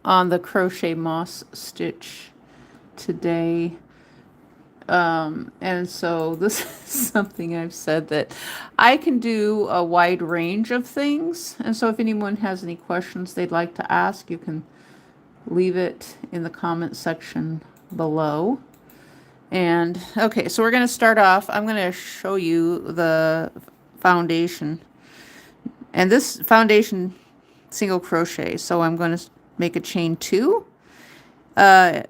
on the crochet moss stitch today. And so this is something I've said that I can do a wide range of things. And so if anyone has any questions they'd like to ask, you can leave it in the comment section below. And okay, so we're going to start off. I'm going to show you the foundation. And this foundation single crochet. So I'm going to make a chain 2. And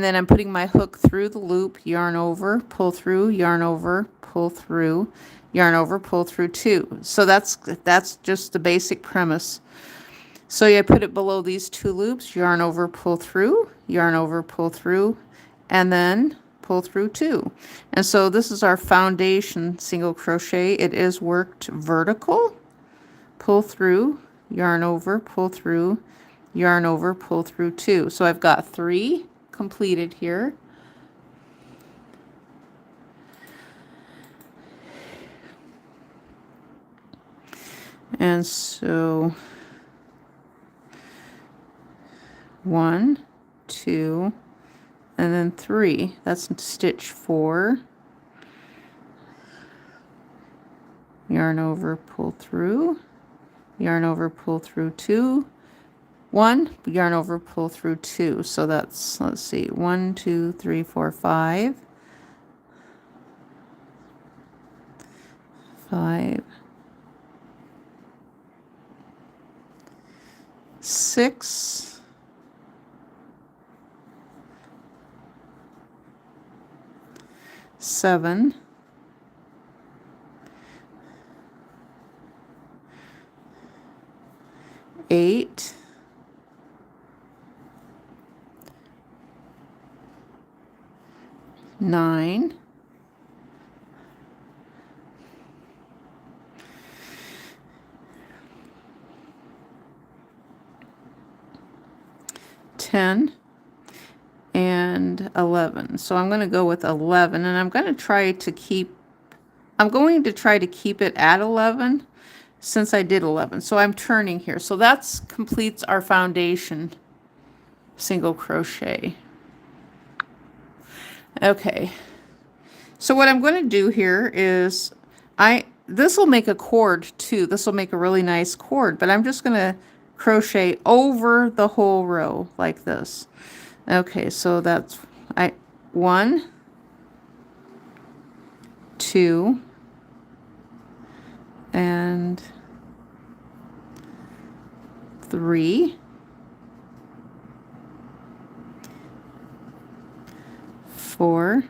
then I'm putting my hook through the loop, yarn over, pull through, yarn over, pull through, yarn over, pull through 2. So that's just the basic premise. So I put it below these 2 loops, yarn over, pull through, yarn over, pull through, and then pull through 2. And so this is our foundation single crochet. It is worked vertical, pull through, yarn over, pull through, yarn over, pull through 2. So I've got 3 completed here. And so 1, 2, and then 3. That's stitch 4. Yarn over, pull through, yarn over, pull through 2. 1, yarn over, pull through 2. So that's, let's see, 1, 2, 3, 4, 5. 5. 6. 7. 8. 9. 10 and 11. So I'm going to go with 11, and I'm going to try to keep it at 11 since I did 11. So I'm turning here. So that's completes our foundation single crochet. Okay. So what I'm going to do here is this will make a cord too. This will make a really nice cord, but I'm just going to crochet over the whole row like this. Okay, so that's 1, 2, and 3, 4,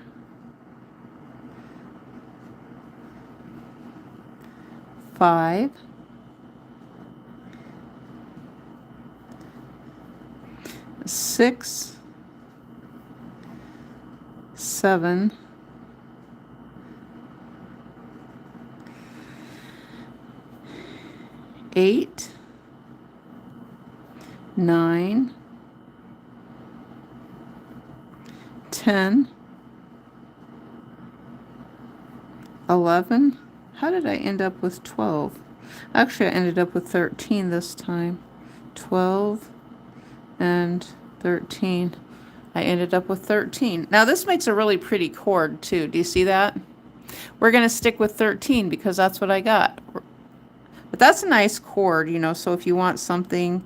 5, 6, 7, 8, 9, 10, 11. How did I end up with 12? Actually, I ended up with 13 this time. 12 and 13. I ended up with 13. Now this makes a really pretty cord too. Do you see that? We're going to stick with 13 because that's what I got. But that's a nice cord, you know, so if you want something,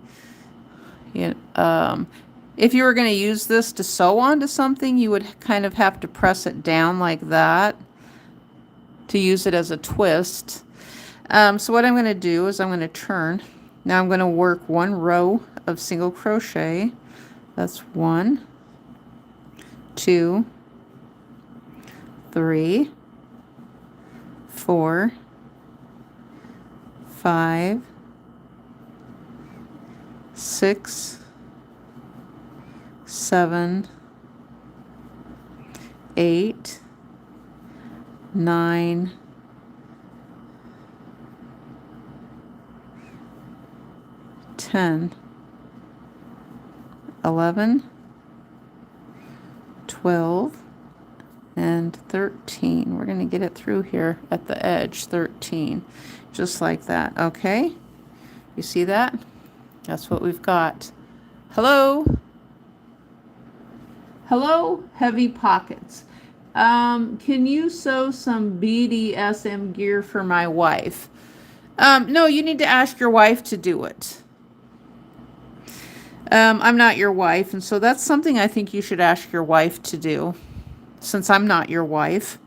if you were going to use this to sew onto something, you would kind of have to press it down like that to use it as a twist. So what I'm going to do is I'm going to turn. Now I'm going to work 1 row of single crochet. That's 1, 2, 3, 4, 5, 6, 7, 8, 9, 10, 11, 12, and 13. We're going to get it through here at the edge, 13, just like that. Okay, you see that? That's what we've got. Hello? Hello? Heavy pockets. Can you sew some BDSM gear for my wife? No, you need to ask your wife to do it. I'm not your wife, and so that's something I think you should ask your wife to do, since I'm not your wife.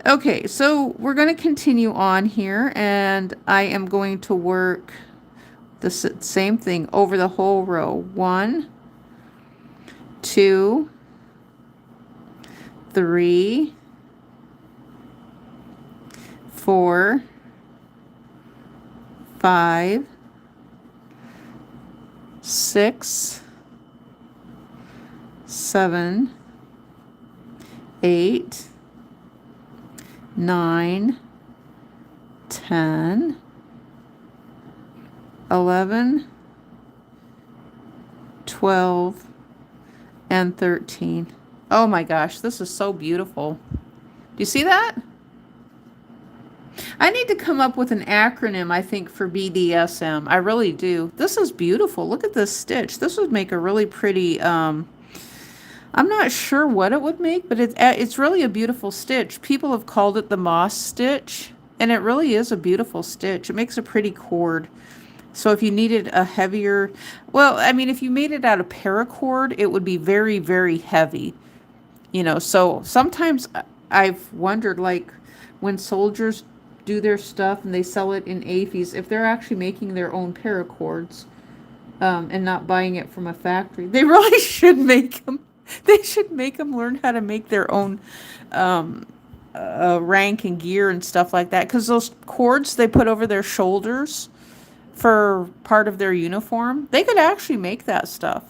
Okay, so we're going to continue on here, and I am going to work the same thing over the whole row. 1, 2, 3, 4, 5, 6, 7, 8, 9, 10, 11, 12, and 13. Oh my gosh, this is so beautiful. Do you see that? I need to come up with an acronym, I think, for BDSM. I really do. This is beautiful. Look at this stitch. This would make a really pretty, I'm not sure what it would make, but it's really a beautiful stitch. People have called it the moss stitch, and it really is a beautiful stitch. It makes a pretty cord. So if you needed a heavier, well, I mean, if you made it out of paracord, it would be very, very heavy. You know, so sometimes I've wondered, like, when soldiers do their stuff and they sell it in AFES, if they're actually making their own paracords and not buying it from a factory, they really should make them. They should make them learn how to make their own rank and gear and stuff like that. Because those cords they put over their shoulders for part of their uniform, they could actually make that stuff.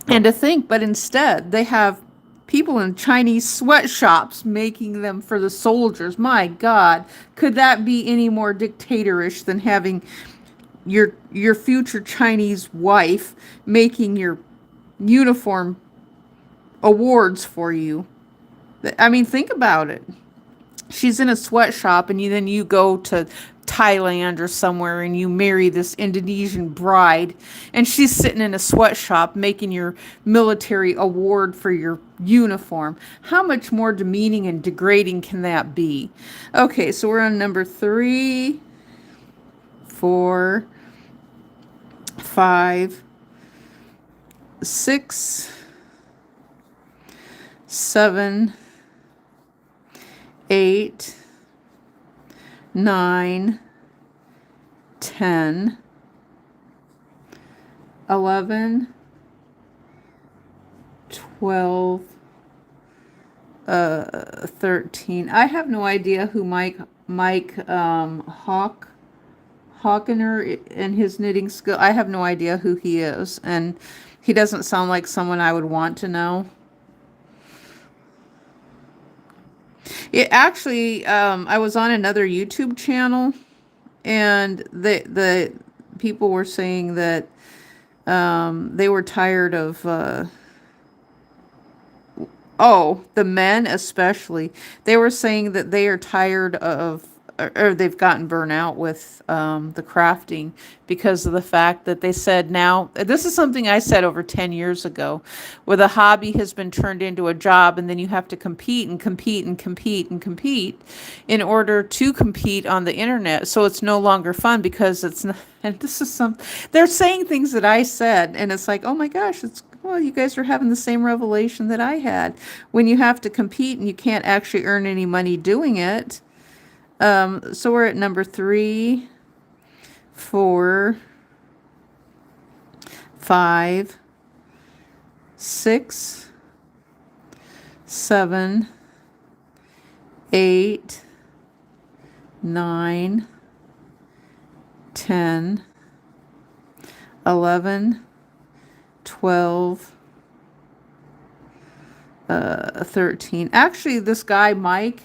And to think, but instead they have people in Chinese sweatshops making them for the soldiers. My God, could that be any more dictatorish than having your future Chinese wife making your uniform awards for you? I mean, think about it. She's in a sweatshop, and then you go to Thailand or somewhere and you marry this Indonesian bride, and she's sitting in a sweatshop making your military award for your uniform. How much more demeaning and degrading can that be? Okay, so we're on number 3, 4, 5, 6, 7, 8, 9, 10, 11, 12, 13. I have no idea who Mike Hawkener and his knitting skill. I have no idea who he is, and he doesn't sound like someone I would want to know. It actually, I was on another YouTube channel, and the people were saying that they were tired of, the men especially. They were saying that they are tired of, or they've gotten burnt out with the crafting because of the fact that they said now, this is something I said over 10 years ago, where the hobby has been turned into a job, and then you have to compete and compete and compete and compete in order to compete on the internet. So it's no longer fun because it's not, and this is they're saying things that I said, and it's like, oh my gosh, well, you guys are having the same revelation that I had. When you have to compete and you can't actually earn any money doing it. So we're at number 3, 4, 5, 6, 7, 8, 9, 10, 11, 12, 13. Actually, this guy, Mike,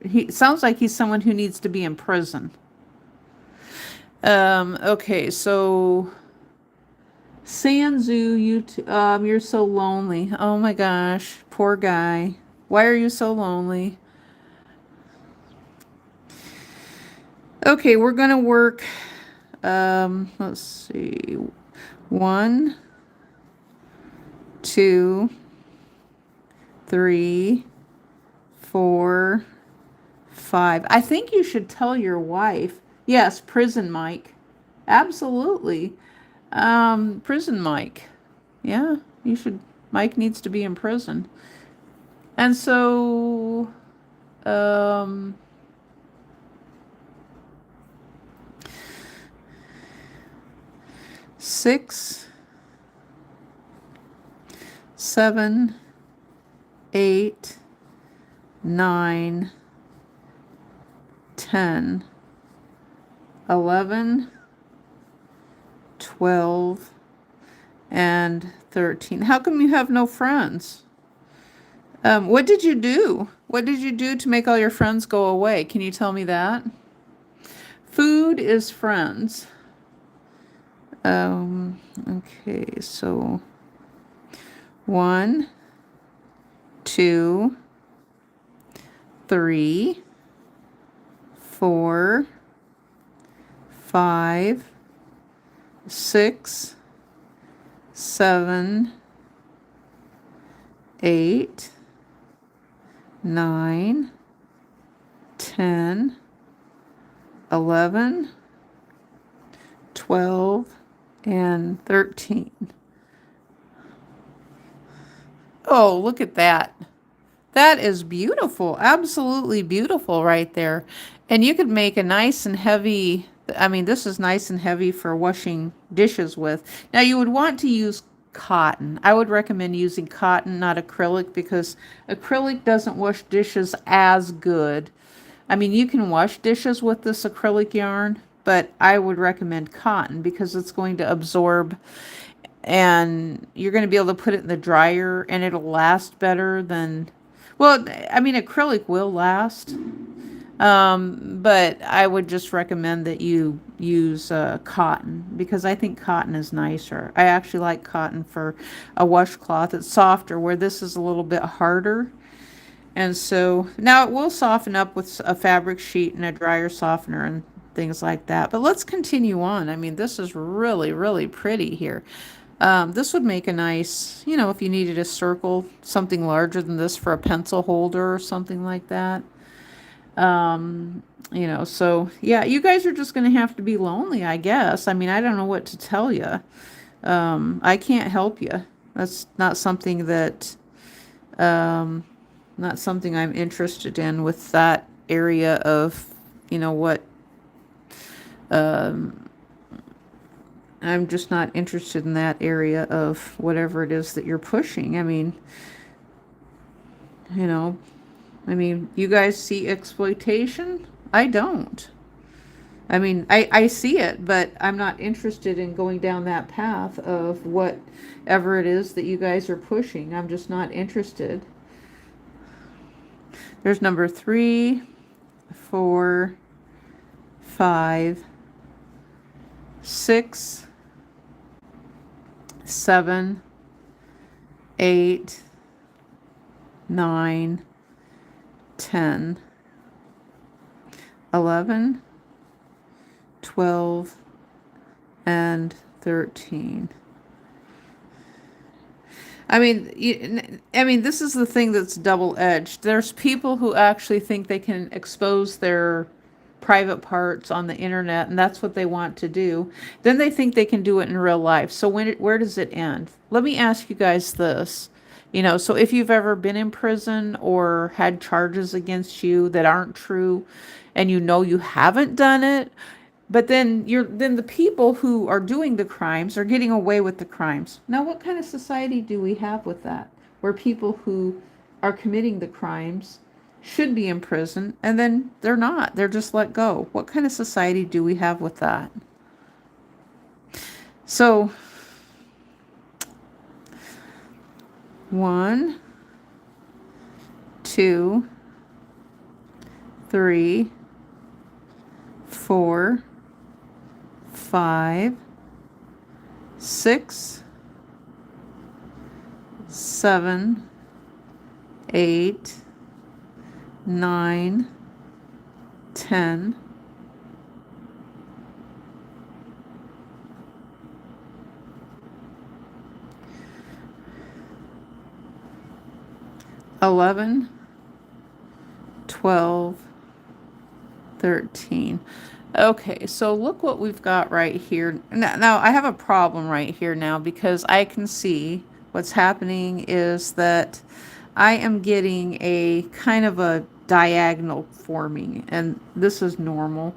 he sounds like he's someone who needs to be in prison. Okay, so Sanzu, you're so lonely. Oh my gosh, poor guy. Why are you so lonely? Okay, we're gonna work let's see. 1, 2, 3, 4, 5. I think you should tell your wife. Yes, prison Mike. Absolutely. Prison Mike. Yeah, you should. Mike needs to be in prison. And so, 6, 7, 8, 9, 10, 11, 12, and 13. How come you have no friends? What did you do? What did you do to make all your friends go away? Can you tell me that? Food is friends. Okay, so 1, 2, 3, 4, 5, 6, 7, 8, 9, 10, 11, 12, and 13. Oh, look at that. That is beautiful. Absolutely beautiful right there. And you could make a nice and heavy, I mean, this is nice and heavy for washing dishes with. Now, you would want to use cotton. I would recommend using cotton, not acrylic, because acrylic doesn't wash dishes as good. I mean, you can wash dishes with this acrylic yarn, but I would recommend cotton because it's going to absorb, and you're going to be able to put it in the dryer and it'll last better than, well, I mean, acrylic will last, but I would just recommend that you use cotton because I think cotton is nicer. I actually like cotton for a washcloth. It's softer, where this is a little bit harder. And so now it will soften up with a fabric sheet and a dryer softener and things like that. But let's continue on. I mean, this is really, really pretty here. This would make a nice, you know, if you needed a circle, something larger than this for a pencil holder or something like that. You know, so yeah, you guys are just going to have to be lonely, I guess. I mean, I don't know what to tell you. I can't help you. That's not something that, not something I'm interested in with that area of, you know, what, I'm just not interested in that area of whatever it is that you're pushing. I mean, you know, I mean, you guys see exploitation? I don't. I mean, I see it, but I'm not interested in going down that path of whatever it is that you guys are pushing. I'm just not interested. There's number 3, 4, 5, 6, 7, 8, 9, 10, 11, 12, and 13. I mean, this is the thing that's double-edged. There's people who actually think they can expose their private parts on the internet, and that's what they want to do. Then they think they can do it in real life. So where does it end? Let me ask you guys this. You know, so if you've ever been in prison or had charges against you that aren't true, and you know you haven't done it, but then the people who are doing the crimes are getting away with the crimes. Now, what kind of society do we have with that? Where people who are committing the crimes should be in prison and then they're not. They're just let go. What kind of society do we have with that? So 1, 2, 3, 4, 5, 6, 7, 8, 9, 10, 11, 12, 13. Okay, so look what we've got right here. Now, I have a problem right here now because I can see what's happening is that I am getting a kind of a diagonal forming, and this is normal,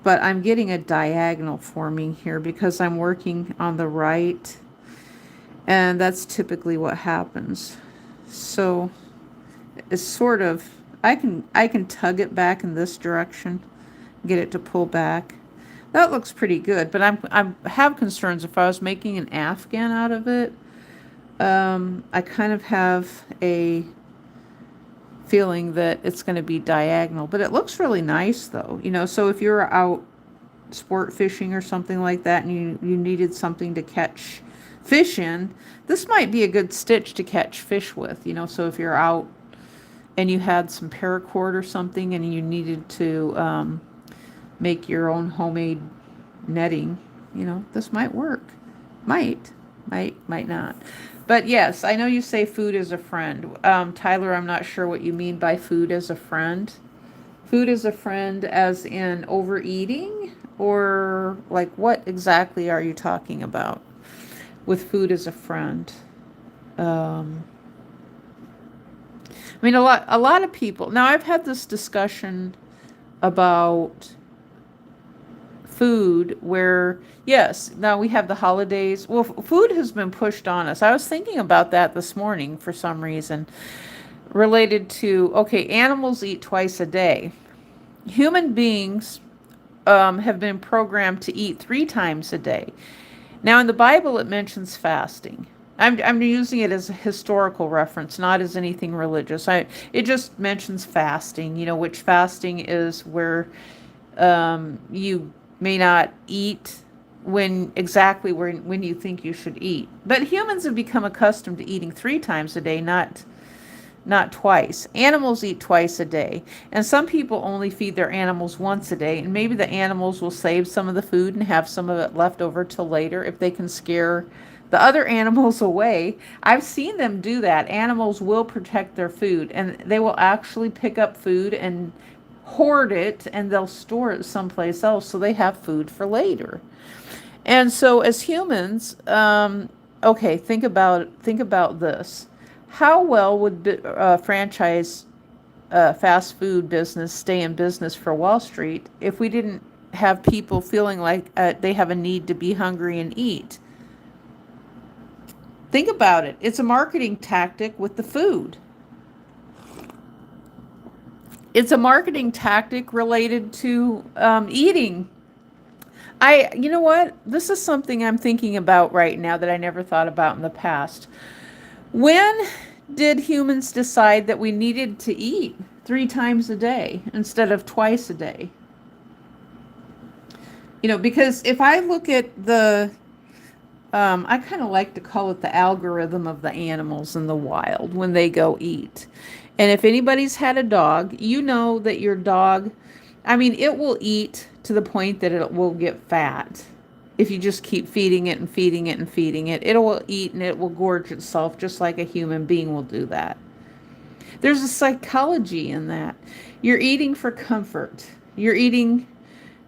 but I'm getting a diagonal forming here because I'm working on the right, and that's typically what happens. So it's sort of, I can tug it back in this direction, get it to pull back. That looks pretty good, but I have concerns if I was making an afghan out of it. I kind of have a feeling that it's going to be diagonal, but it looks really nice though, you know. So if you're out sport fishing or something like that and you needed something to catch fish in, this might be a good stitch to catch fish with, you know. So if you're out and you had some paracord or something and you needed to make your own homemade netting, you know, this might work. Might not. But yes, I know you say food is a friend. Tyler, I'm not sure what you mean by food as a friend. Food as a friend as in overeating, or like what exactly are you talking about with food as a friend? I mean, a lot of people. Now, I've had this discussion about food where, yes, now we have the holidays. Well, food has been pushed on us. I was thinking about that this morning for some reason, related to, okay, animals eat twice a day. Human beings have been programmed to eat 3 times a day. Now, in the Bible, it mentions fasting. I'm using it as a historical reference, not as anything religious. It just mentions fasting, you know, which fasting is where you may not eat when you think you should eat. But humans have become accustomed to eating 3 times a day, not twice. Animals eat twice a day. And some people only feed their animals once a day. And maybe the animals will save some of the food and have some of it left over till later if they can scare the other animals away. I've seen them do that. Animals will protect their food, and they will actually pick up food and hoard it, and they'll store it someplace else so they have food for later. And so as humans, okay, think about this. How well would franchise fast food business stay in business for Wall Street if we didn't have people feeling like they have a need to be hungry and eat? Think about it. It's a marketing tactic with the food. It's a marketing tactic related to eating. You know what? This is something I'm thinking about right now that I never thought about in the past. When did humans decide that we needed to eat 3 times a day instead of twice a day? You know, because if I look at the, I kind of like to call it the algorithm of the animals in the wild when they go eat. And if anybody's had a dog, you know that your dog, I mean, it will eat to the point that it will get fat. If you just keep feeding it and feeding it and feeding it, it will eat and it will gorge itself just like a human being will do that. There's a psychology in that. You're eating for comfort. You're eating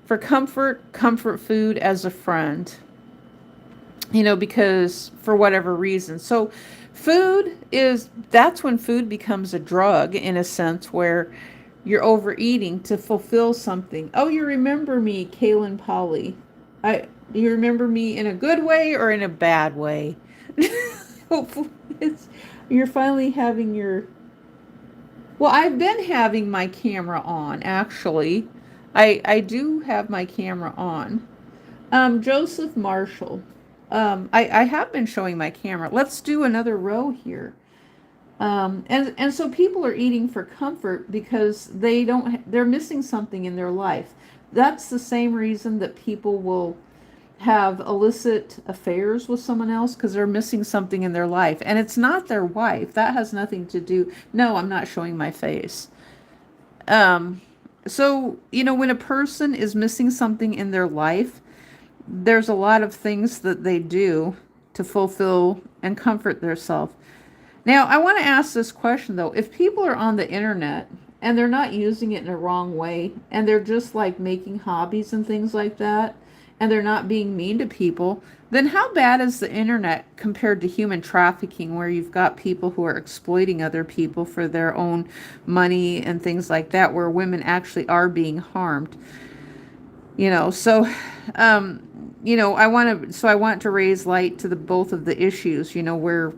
for comfort food as a friend. You know, because for whatever reason. So that's when food becomes a drug in a sense where you're overeating to fulfill something. Oh, you remember me, Kaylin Polly. Do you remember me in a good way or in a bad way? Hopefully you're finally having your... Well, I've been having my camera on, actually. I do have my camera on. Joseph Marshall. I have been showing my camera. Let's do another row here. And so people are eating for comfort because they're missing something in their life. That's the same reason that people will have illicit affairs with someone else, because they're missing something in their life. And it's not their wife. That has nothing to do. No, I'm not showing my face. So, you know, when a person is missing something in their life, there's a lot of things that they do to fulfill and comfort themselves. Now, I want to ask this question though. If people are on the internet and they're not using it in a wrong way and they're just like making hobbies and things like that, and they're not being mean to people, then how bad is the internet compared to human trafficking, where you've got people who are exploiting other people for their own money and things like that, where women actually are being harmed? I want to raise light to the both of the issues, where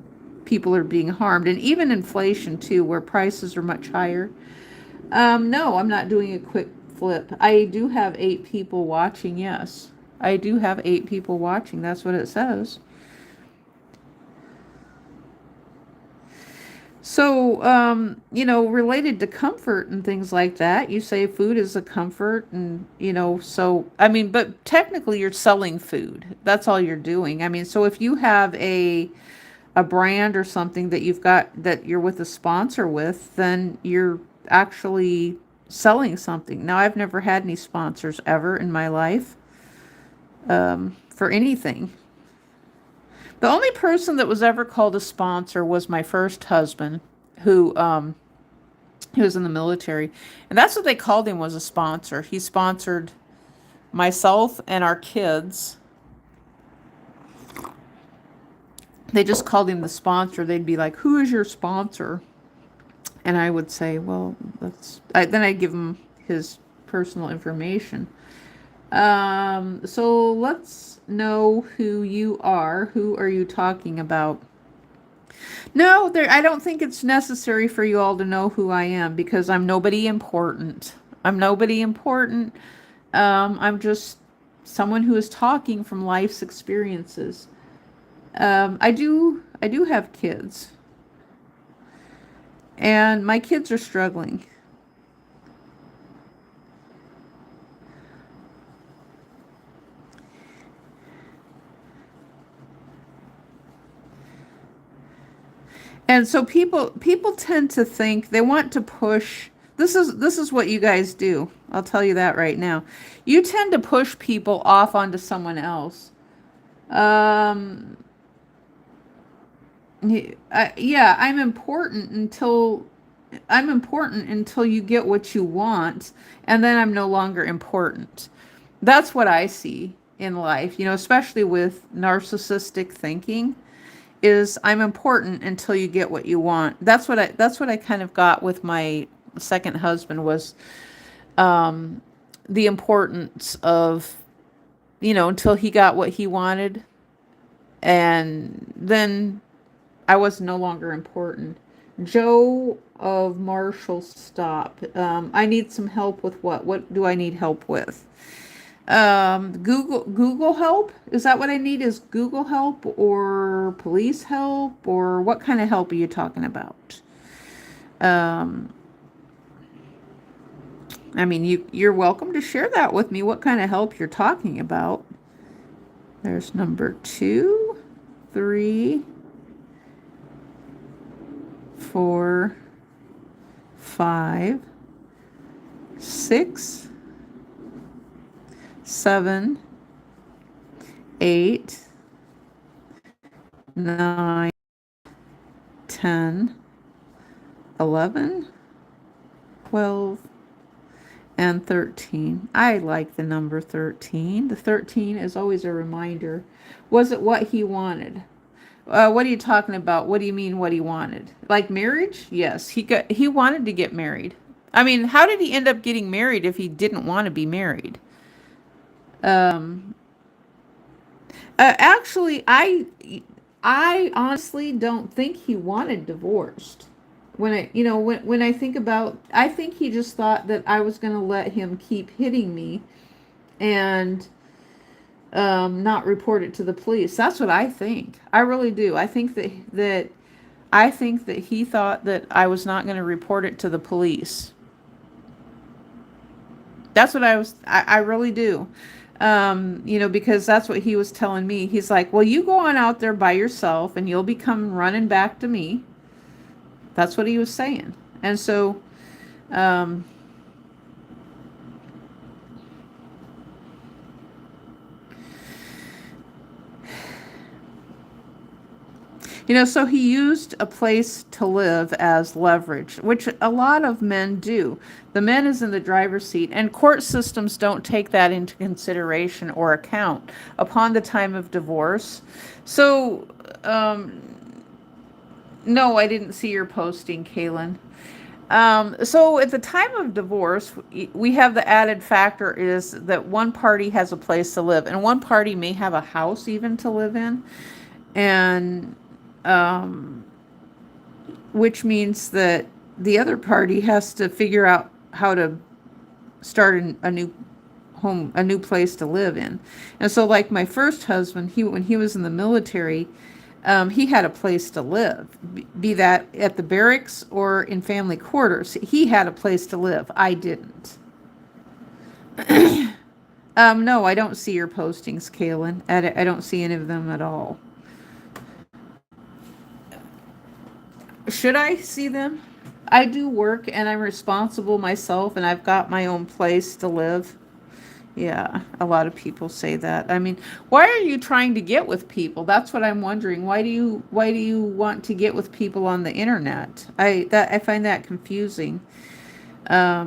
people are being harmed, and even inflation too, where prices are much higher. No, I'm not doing a quick flip. I do have 8 people watching. Yes, I do have 8 people watching. That's what it says. So, related to comfort and things like that, you say food is a comfort, and, but technically you're selling food. That's all you're doing. I mean, so if you have a brand or something that you've got that you're with a sponsor with, then you're actually selling something. Now, I've never had any sponsors ever in my life, for anything. The only person that was ever called a sponsor was my first husband, who he was in the military, and that's what they called him, was a sponsor. He sponsored myself and our kids. They just called him the sponsor. They'd be like, "Who is your sponsor?" And I would say, "Well, then I'd give him his personal information. So let's know who you are. Who are you talking about? No, I don't think it's necessary for you all to know who I am, because I'm nobody important. I'm nobody important. I'm just someone who is talking from life's experiences. I do have kids, and my kids are struggling. And so people tend to think, they want to push. This is what you guys do. I'll tell you that right now. You tend to push people off onto someone else. Um, yeah, I'm important until you get what you want, and then I'm no longer important. That's what I see in life, especially with narcissistic thinking, is I'm important until you get what you want. That's what I kind of got with my second husband, was the importance of, until he got what he wanted, and then I was no longer important. Joe of Marshall, stop. I need some help with what? What do I need help with? Google help? Is that what I need? Is Google help or police help, or what kind of help are you talking about? I mean, you're welcome to share that with me, what kind of help you're talking about. There's number 2, 3, 4, 5, 6, 7, 8, 9, 10, 11, 12, and 13. I like the number 13. The 13 is always a reminder. Was it what he wanted? What are you talking about? What do you mean what he wanted? Like marriage? Yes, he wanted to get married. I mean, how did he end up getting married if he didn't want to be married? Um, Actually, I honestly don't think he wanted divorced. When I think about, I think he just thought that I was going to let him keep hitting me and not report it to the police. That's what I think. I really do. I think that he thought that I was not going to report it to the police. That's what I really do. Because that's what he was telling me. He's like, well, you go on out there by yourself and you'll be coming running back to me. That's what he was saying. And so, So he used a place to live as leverage, which a lot of men do. The man is in the driver's seat, and court systems don't take that into consideration or account upon the time of divorce. So, um, no, I didn't see your posting, Kaylin. So at the time of divorce, we have the added factor is that one party has a place to live, and one party may have a house even to live in, and um, which means that the other party has to figure out how to start a new home, a new place to live in. And so, like my first husband, when he was in the military, he had a place to live, be that at the barracks or in family quarters. He had a place to live. I didn't. No, I don't see your postings, Kaylin. I don't see any of them at all. Should I see them? I do work and I'm responsible myself and I've got my own place to live. Yeah, a lot of people say that. I mean, why are you trying to get with people? That's what I'm wondering. Why do you want to get with people on the internet? I find that confusing. I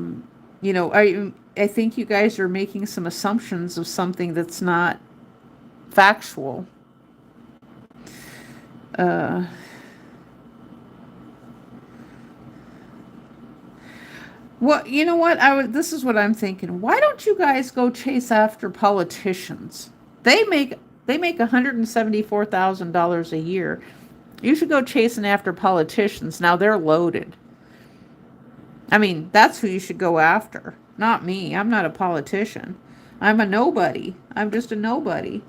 think you guys are making some assumptions of something that's not factual. Uh Well, you know what? This is what I'm thinking. Why don't you guys go chase after politicians? They make they make $174,000 a year. You should go chasing after politicians. Now they're loaded. I mean, that's who you should go after. Not me. I'm not a politician. I'm a nobody. I'm just a nobody.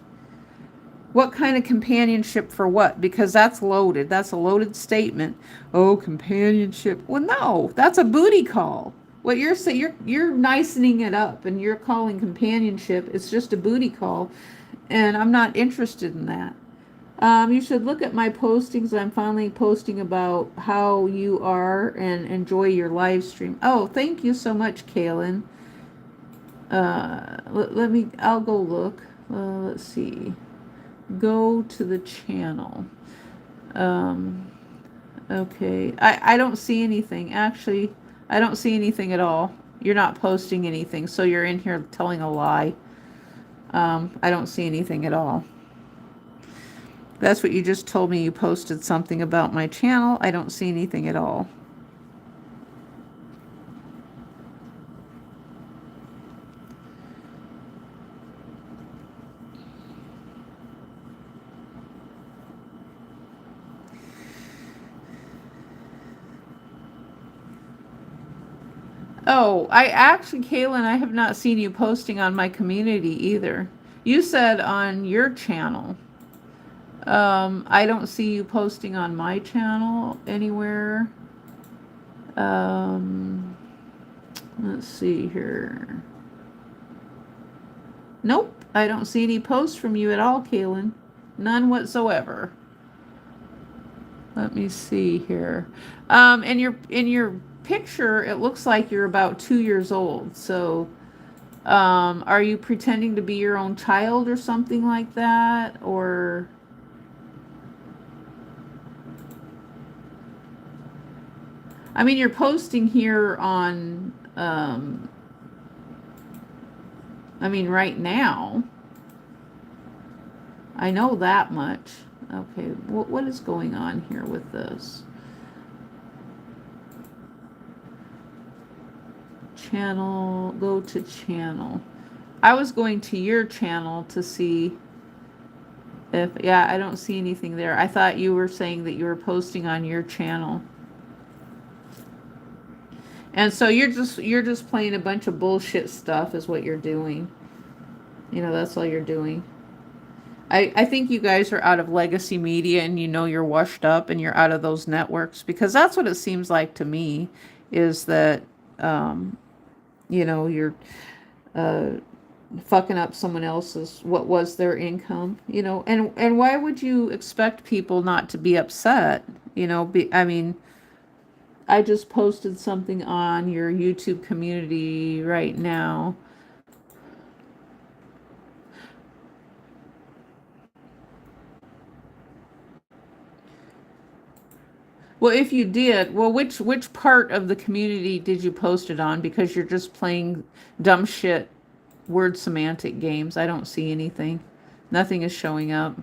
What kind of companionship for what? Because that's loaded. That's a loaded statement. Oh, companionship. Well, no, that's a booty call. What you're saying, you're nicening it up, and you're calling companionship. It's just a booty call, and I'm not interested in that. You should look at my postings. I'm finally posting about how you are and enjoy your live stream. Oh, thank you so much, Kaylin. I'll go look. Let's see. Go to the channel. Um, okay. I don't see anything. Actually, I don't see anything at all. You're not posting anything, so you're in here telling a lie. I don't see anything at all. That's what you just told me. You posted something about my channel. I don't see anything at all. Oh, Kaylin, I have not seen you posting on my community either. You said on your channel. I don't see you posting on my channel anywhere. Let's see here. Nope, I don't see any posts from you at all, Kaylin. None whatsoever. Let me see here. In your picture, it looks like you're about 2 years old. So, are you pretending to be your own child or something like that, or? I mean, you're posting here on, right now. I know that much. Okay, what is going on here with this? Channel, go to channel. I was going to your channel to see if, yeah, I don't see anything there. I thought you were saying that you were posting on your channel. And so you're just playing a bunch of bullshit stuff is what you're doing. That's all you're doing. I think you guys are out of legacy media and you're washed up and you're out of those networks, because that's what it seems like to me, is that you're fucking up someone else's, what was their income, and why would you expect people not to be upset? I just posted something on your YouTube community right now. Well, if you did, well, which part of the community did you post it on? Because you're just playing dumb shit word semantic games. I don't see anything. Nothing is showing up.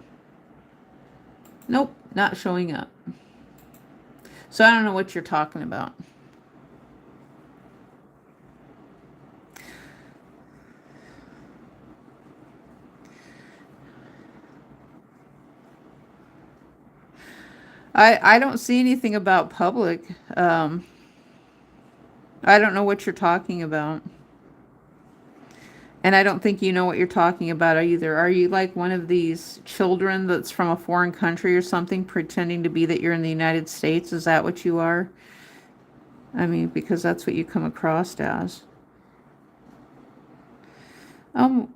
Nope, not showing up. So I don't know what you're talking about. I don't see anything about public. I don't know what you're talking about. And I don't think you know what you're talking about either. Are you like one of these children that's from a foreign country or something, pretending to be that you're in the United States? Is that what you are? I mean, because that's what you come across as.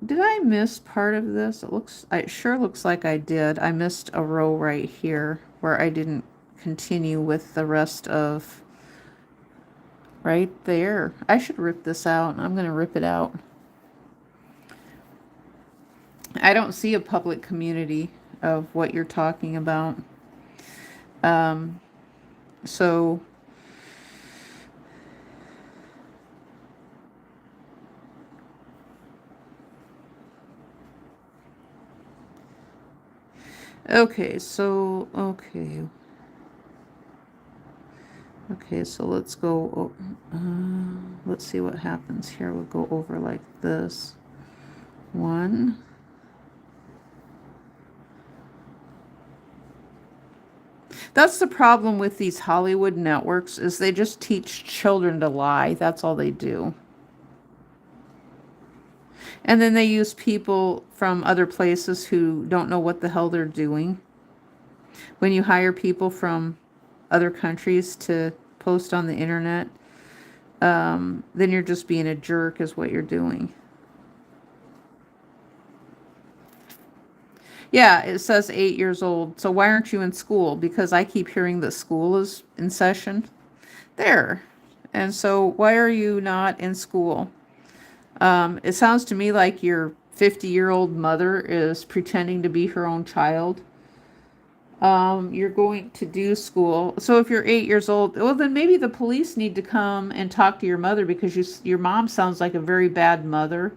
Did I miss part of this? It sure looks like I did. I missed a row right here where I didn't continue with the rest of right there. I should rip this out. I'm going to rip it out. I don't see a public community of what you're talking about. So okay, so let's go, let's see what happens here. We'll go over like this. One. That's the problem with these Hollywood networks, is they just teach children to lie. That's all they do. And then they use people from other places who don't know what the hell they're doing. When you hire people from other countries to post on the internet, then you're just being a jerk is what you're doing. Yeah, it says 8 years old. So why aren't you in school? Because I keep hearing that school is in session. There. And so why are you not in school? It sounds to me like your 50-year-old mother is pretending to be her own child. You're going to do school. So if you're 8 years old, well, then maybe the police need to come and talk to your mother, because your mom sounds like a very bad mother,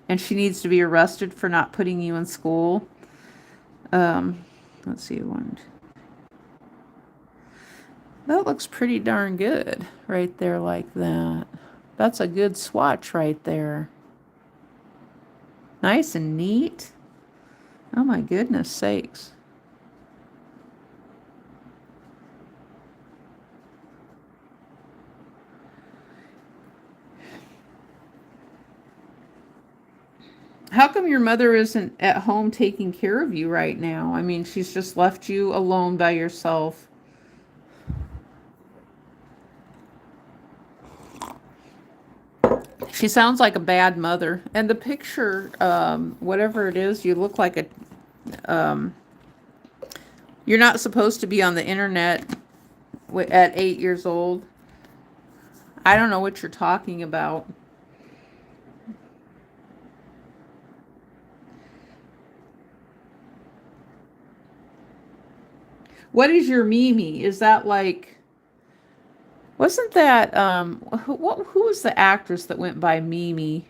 and she needs to be arrested for not putting you in school. Let's see, one. That looks pretty darn good right there like that. That's a good swatch right there. Nice and neat. Oh my goodness sakes. How come your mother isn't at home taking care of you right now? I mean, she's just left you alone by yourself. She sounds like a bad mother. And the picture, whatever it is, you look like you're not supposed to be on the internet at 8 years old. I don't know what you're talking about. What is your Mimi? Is that like, wasn't that, who was the actress that went by Mimi?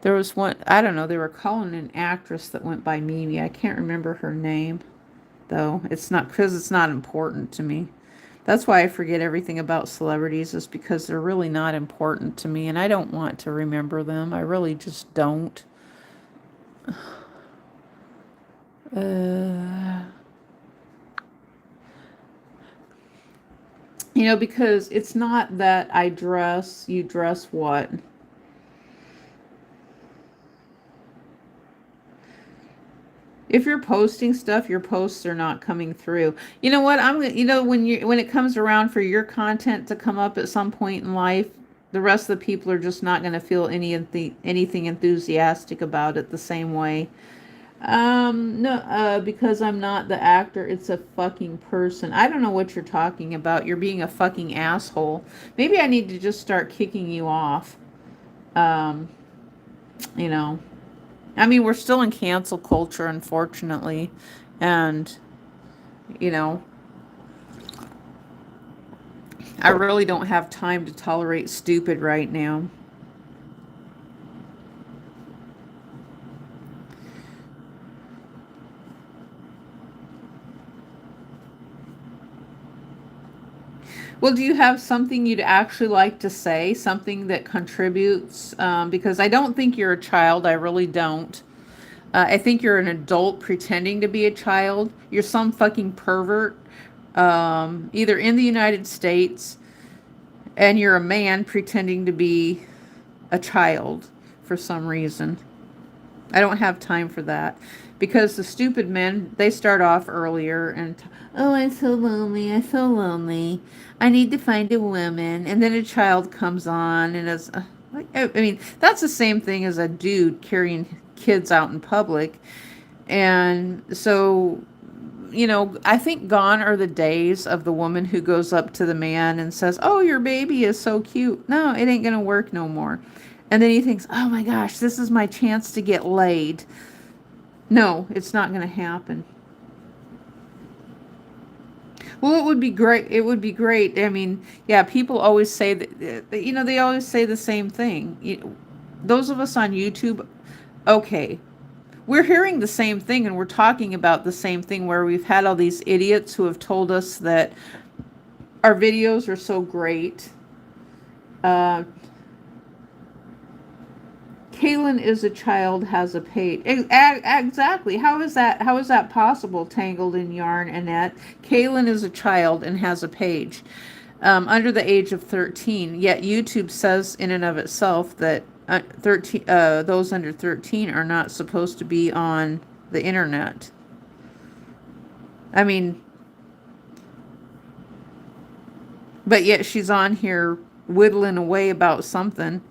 There was one, I don't know, they were calling an actress that went by Mimi. I can't remember her name, though. It's not, because it's not important to me. That's why I forget everything about celebrities, is because they're really not important to me, and I don't want to remember them. I really just don't. You know, because it's not that I dress, you dress what? If you're posting stuff, your posts are not coming through. You know what? When it comes around for your content to come up at some point in life, the rest of the people are just not going to feel anything enthusiastic about it the same way. No, because I'm not the actor, it's a fucking person. I don't know what you're talking about. You're being a fucking asshole. Maybe I need to just start kicking you off. Um, you know. I mean, we're still in cancel culture, unfortunately. And, you know, I really don't have time to tolerate stupid right now. Well, do you have something you'd actually like to say? Something that contributes? Because I don't think you're a child. I really don't. I think you're an adult pretending to be a child. You're some fucking pervert, either in the United States, and you're a man pretending to be a child for some reason. I don't have time for that. Because the stupid men, they start off earlier and, oh, I'm so lonely, I'm so lonely. I need to find a woman. And then a child comes on and is, I mean, that's the same thing as a dude carrying kids out in public. And so, you know, I think gone are the days of the woman who goes up to the man and says, oh, your baby is so cute. No, it ain't going to work no more. And then he thinks, oh my gosh, this is my chance to get laid. No, it's not going to happen. Well, it would be great. It would be great. I mean, yeah, people always say that, you know, they always say the same thing. Those of us on YouTube, okay, we're hearing the same thing and we're talking about the same thing where we've had all these idiots who have told us that our videos are so great. Kaylin is a child, has a page. Exactly. How is that possible, Tangled in Yarn, Annette? Kaylin is a child and has a page. Under the age of 13. Yet YouTube says in and of itself that 13, those under 13 are not supposed to be on the internet. I mean, but yet she's on here whittling away about something.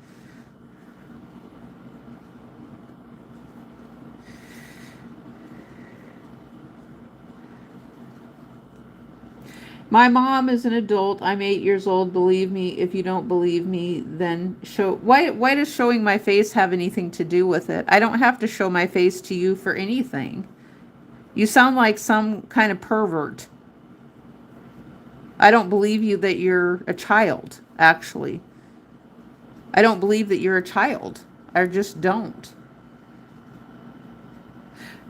My mom is an adult. I'm 8 years old. Believe me. If you don't believe me, then show. Why does showing my face have anything to do with it? I don't have to show my face to you for anything. You sound like some kind of pervert. I don't believe you that you're a child, actually. I don't believe that you're a child. I just don't.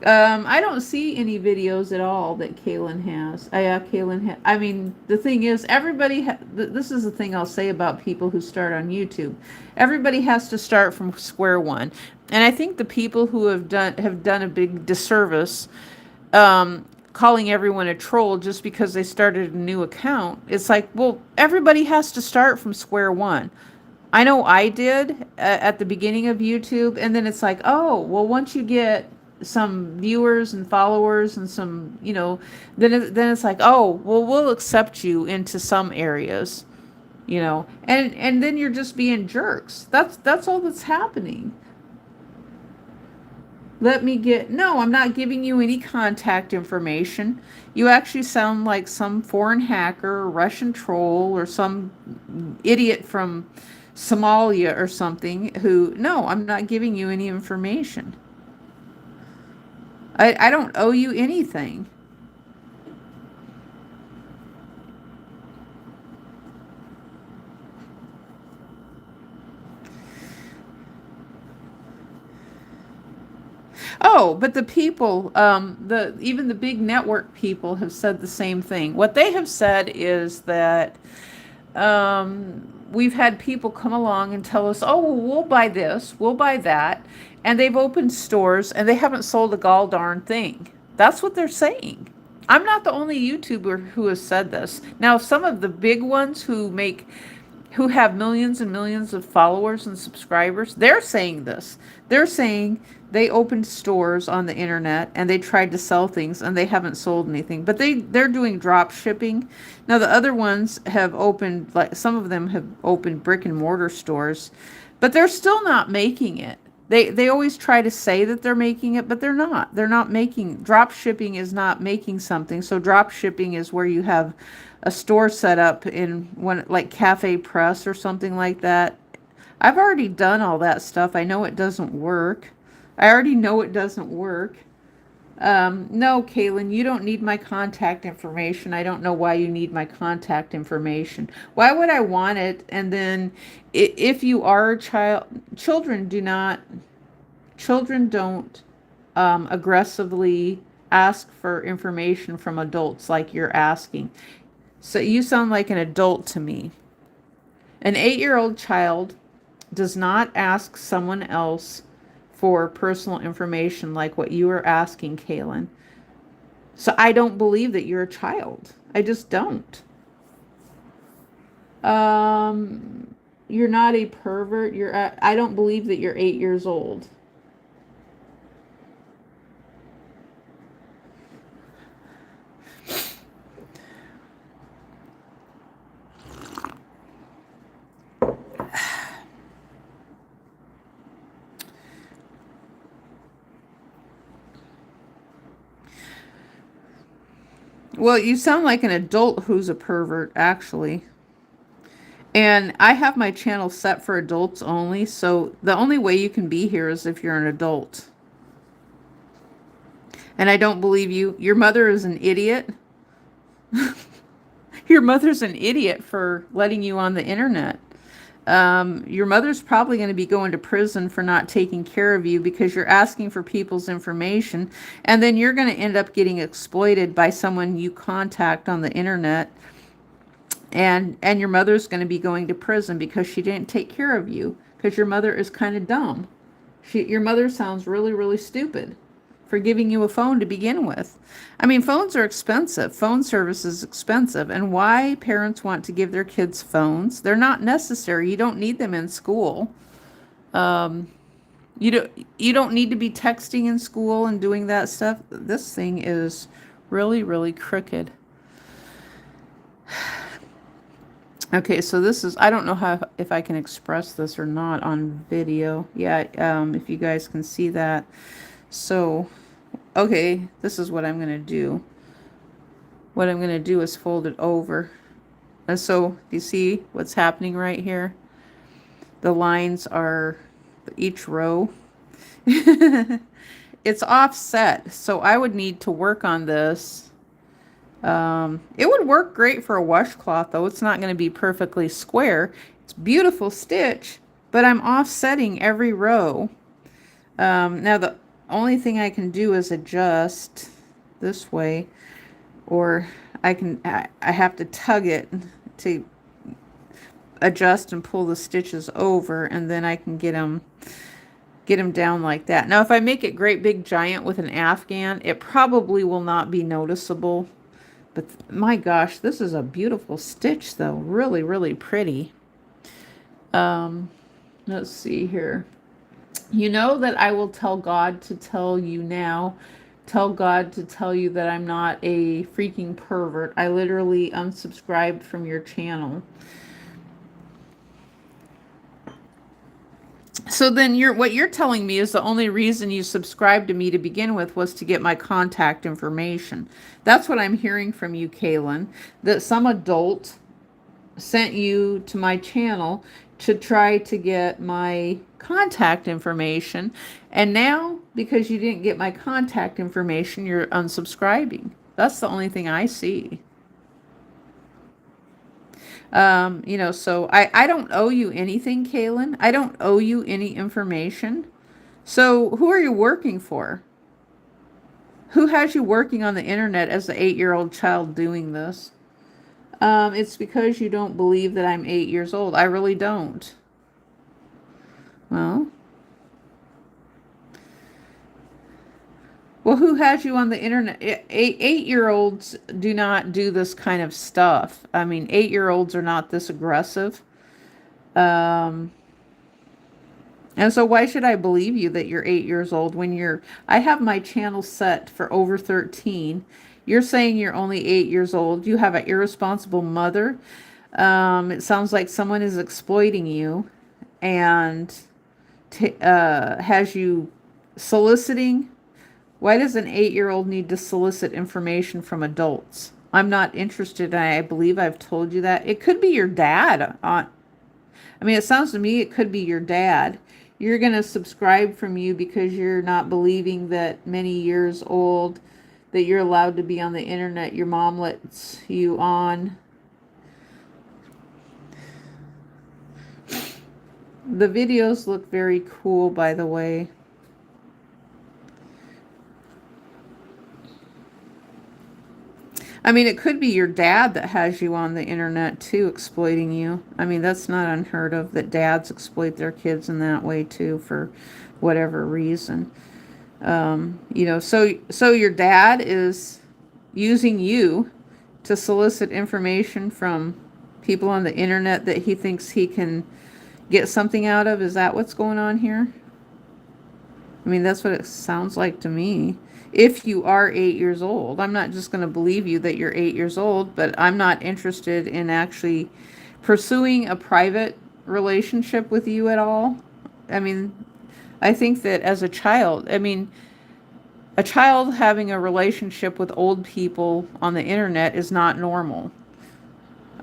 I don't see any videos at all that Kaylin has. I mean, the thing is, everybody, this is the thing I'll say about people who start on YouTube. Everybody has to start from square one. And I think the people who have done a big disservice, calling everyone a troll just because they started a new account. It's like, well, everybody has to start from square one. I know I did at the beginning of YouTube. And then it's like, oh, well, once you get some viewers and followers and some, you know, then it's like, oh, well, we'll accept you into some areas, you know, and then you're just being jerks. That's all that's happening. No, I'm not giving you any contact information. You actually sound like some foreign hacker or Russian troll or some idiot from Somalia or something who, no, I'm not giving you any information. I don't owe you anything. Oh, but the people, even the big network people have said the same thing. What they have said is that we've had people come along and tell us, oh, well, we'll buy this, we'll buy that. And they've opened stores and they haven't sold a gall darn thing. That's what they're saying. I'm not the only YouTuber who has said this. Now, some of the big ones who have millions and millions of followers and subscribers, they're saying this. They're saying they opened stores on the internet and they tried to sell things and they haven't sold anything. But they're doing drop shipping. Now, the other ones have opened, like some of them have opened brick and mortar stores, but they're still not making it. They always try to say that they're making it, but they're not. They're not making, drop shipping is not making something. So drop shipping is where you have a store set up in one, like Cafe Press or something like that. I've already done all that stuff. I know it doesn't work. I already know it doesn't work. No, Kaylin, you don't need my contact information. I don't know why you need my contact information. Why would I want it? And then if you are a child, children don't aggressively ask for information from adults like you're asking. So you sound like an adult to me. An 8-year-old child does not ask someone else for personal information like what you are asking, Kaylin. So I don't believe that you're a child. I just don't. You're not a pervert. I don't believe that you're 8 years old. Well, you sound like an adult who's a pervert, actually. And I have my channel set for adults only, so the only way you can be here is if you're an adult. And I don't believe you. Your mother is an idiot. Your mother's an idiot for letting you on the internet. Your mother's probably going to be going to prison for not taking care of you because you're asking for people's information, and then you're going to end up getting exploited by someone you contact on the internet, and your mother's going to be going to prison because she didn't take care of you because your mother is kind of dumb. Your mother sounds really, really stupid for giving you a phone to begin with. I mean, phones are expensive. Phone service is expensive. And why parents want to give their kids phones? They're not necessary. You don't need them in school. You don't need to be texting in school and doing that stuff. This thing is really, really crooked. Okay, so this is, I don't know if I can express this or not on video. Yeah, if you guys can see that. So, okay, this is what I'm going to do. What I'm going to do is fold it over. And so, you see what's happening right here? The lines are each row. It's offset, so I would need to work on this. It would work great for a washcloth, though. It's not going to be perfectly square. It's a beautiful stitch, but I'm offsetting every row. Now, the only thing I can do is adjust this way, or I have to tug it to adjust and pull the stitches over, and then I can get them down like that. Now, if I make it great big giant with an Afghan, it probably will not be noticeable. But my gosh, this is a beautiful stitch, though. Really, really pretty. Let's see here. You know that I will tell God to tell you now. Tell God to tell you that I'm not a freaking pervert. I literally unsubscribed from your channel. So then what you're telling me is the only reason you subscribed to me to begin with was to get my contact information. That's what I'm hearing from you, Kaylin, that some adult sent you to my channel to try to get my contact information. And now, because you didn't get my contact information, you're unsubscribing. That's the only thing I see. So I don't owe you anything, Kaylin. I don't owe you any information. So who are you working for? Who has you working on the internet as the 8-year-old child doing this? It's because you don't believe that I'm 8 years old. I really don't. Well, who has you on the internet? 8-year-olds do not do this kind of stuff. I mean, 8-year-olds are not this aggressive. And so why should I believe you that you're 8 years old when I have my channel set for over 13. You're saying you're only 8 years old. You have an irresponsible mother. It sounds like someone is exploiting you and has you soliciting. Why does an 8-year-old need to solicit information from adults? I'm not interested, and I believe I've told you that. It could be your dad. I mean, it sounds to me it could be your dad. you're going to subscribe from you because you're not believing that many years old, that you're allowed to be on the internet. Your mom lets you on. The videos look very cool, by the way. I mean, it could be your dad that has you on the internet too, exploiting you. I mean, that's not unheard of, that dads exploit their kids in that way too, for whatever reason. You know, so your dad is using you to solicit information from people on the internet that he thinks he can get something out of. Is that what's going on here? I mean, that's what it sounds like to me. If you are 8 years old, I'm not just going to believe you that you're 8 years old, but I'm not interested in actually pursuing a private relationship with you at all. I mean, I think that as a child, I mean, a child having a relationship with old people on the internet is not normal.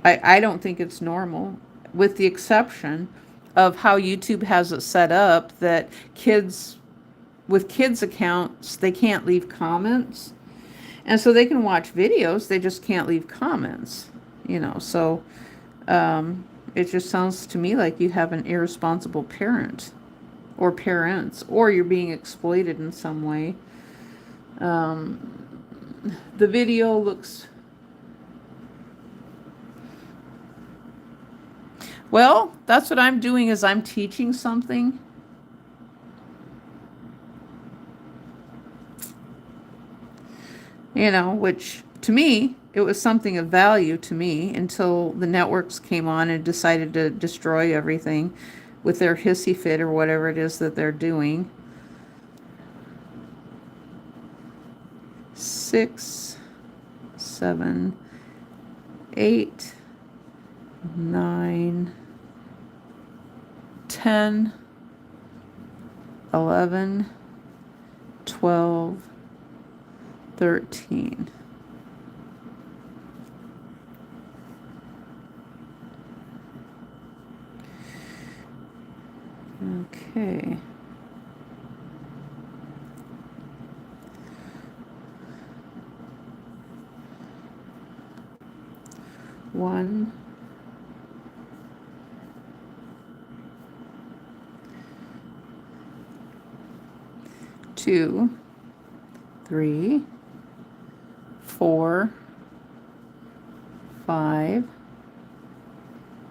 I don't think it's normal, with the exception of how YouTube has it set up that kids, with kids' accounts, they can't leave comments. And so they can watch videos, they just can't leave comments. You know, so it just sounds to me like you have an irresponsible parent or parents, or you're being exploited in some way. The video looks... Well, that's what I'm doing, is I'm teaching something. You know, which to me, it was something of value to me until the networks came on and decided to destroy everything with their hissy fit or whatever it is that they're doing. 6, 7, 8, 9, 10, 11, 12, 13. Okay. One, 2, 3, 4, 5,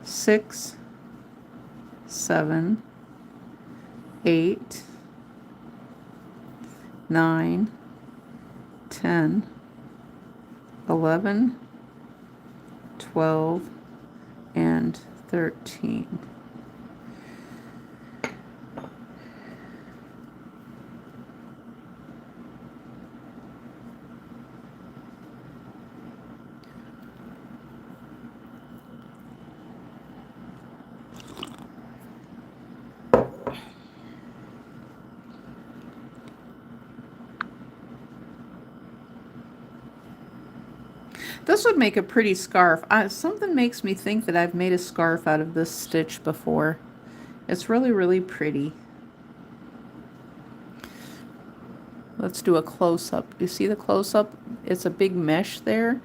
6, 7, 8, 9, 10, 11, 12, and 13. This would make a pretty scarf. Something makes me think that I've made a scarf out of this stitch before. It's really, really pretty. Let's do a close-up. You see the close-up? It's a big mesh there.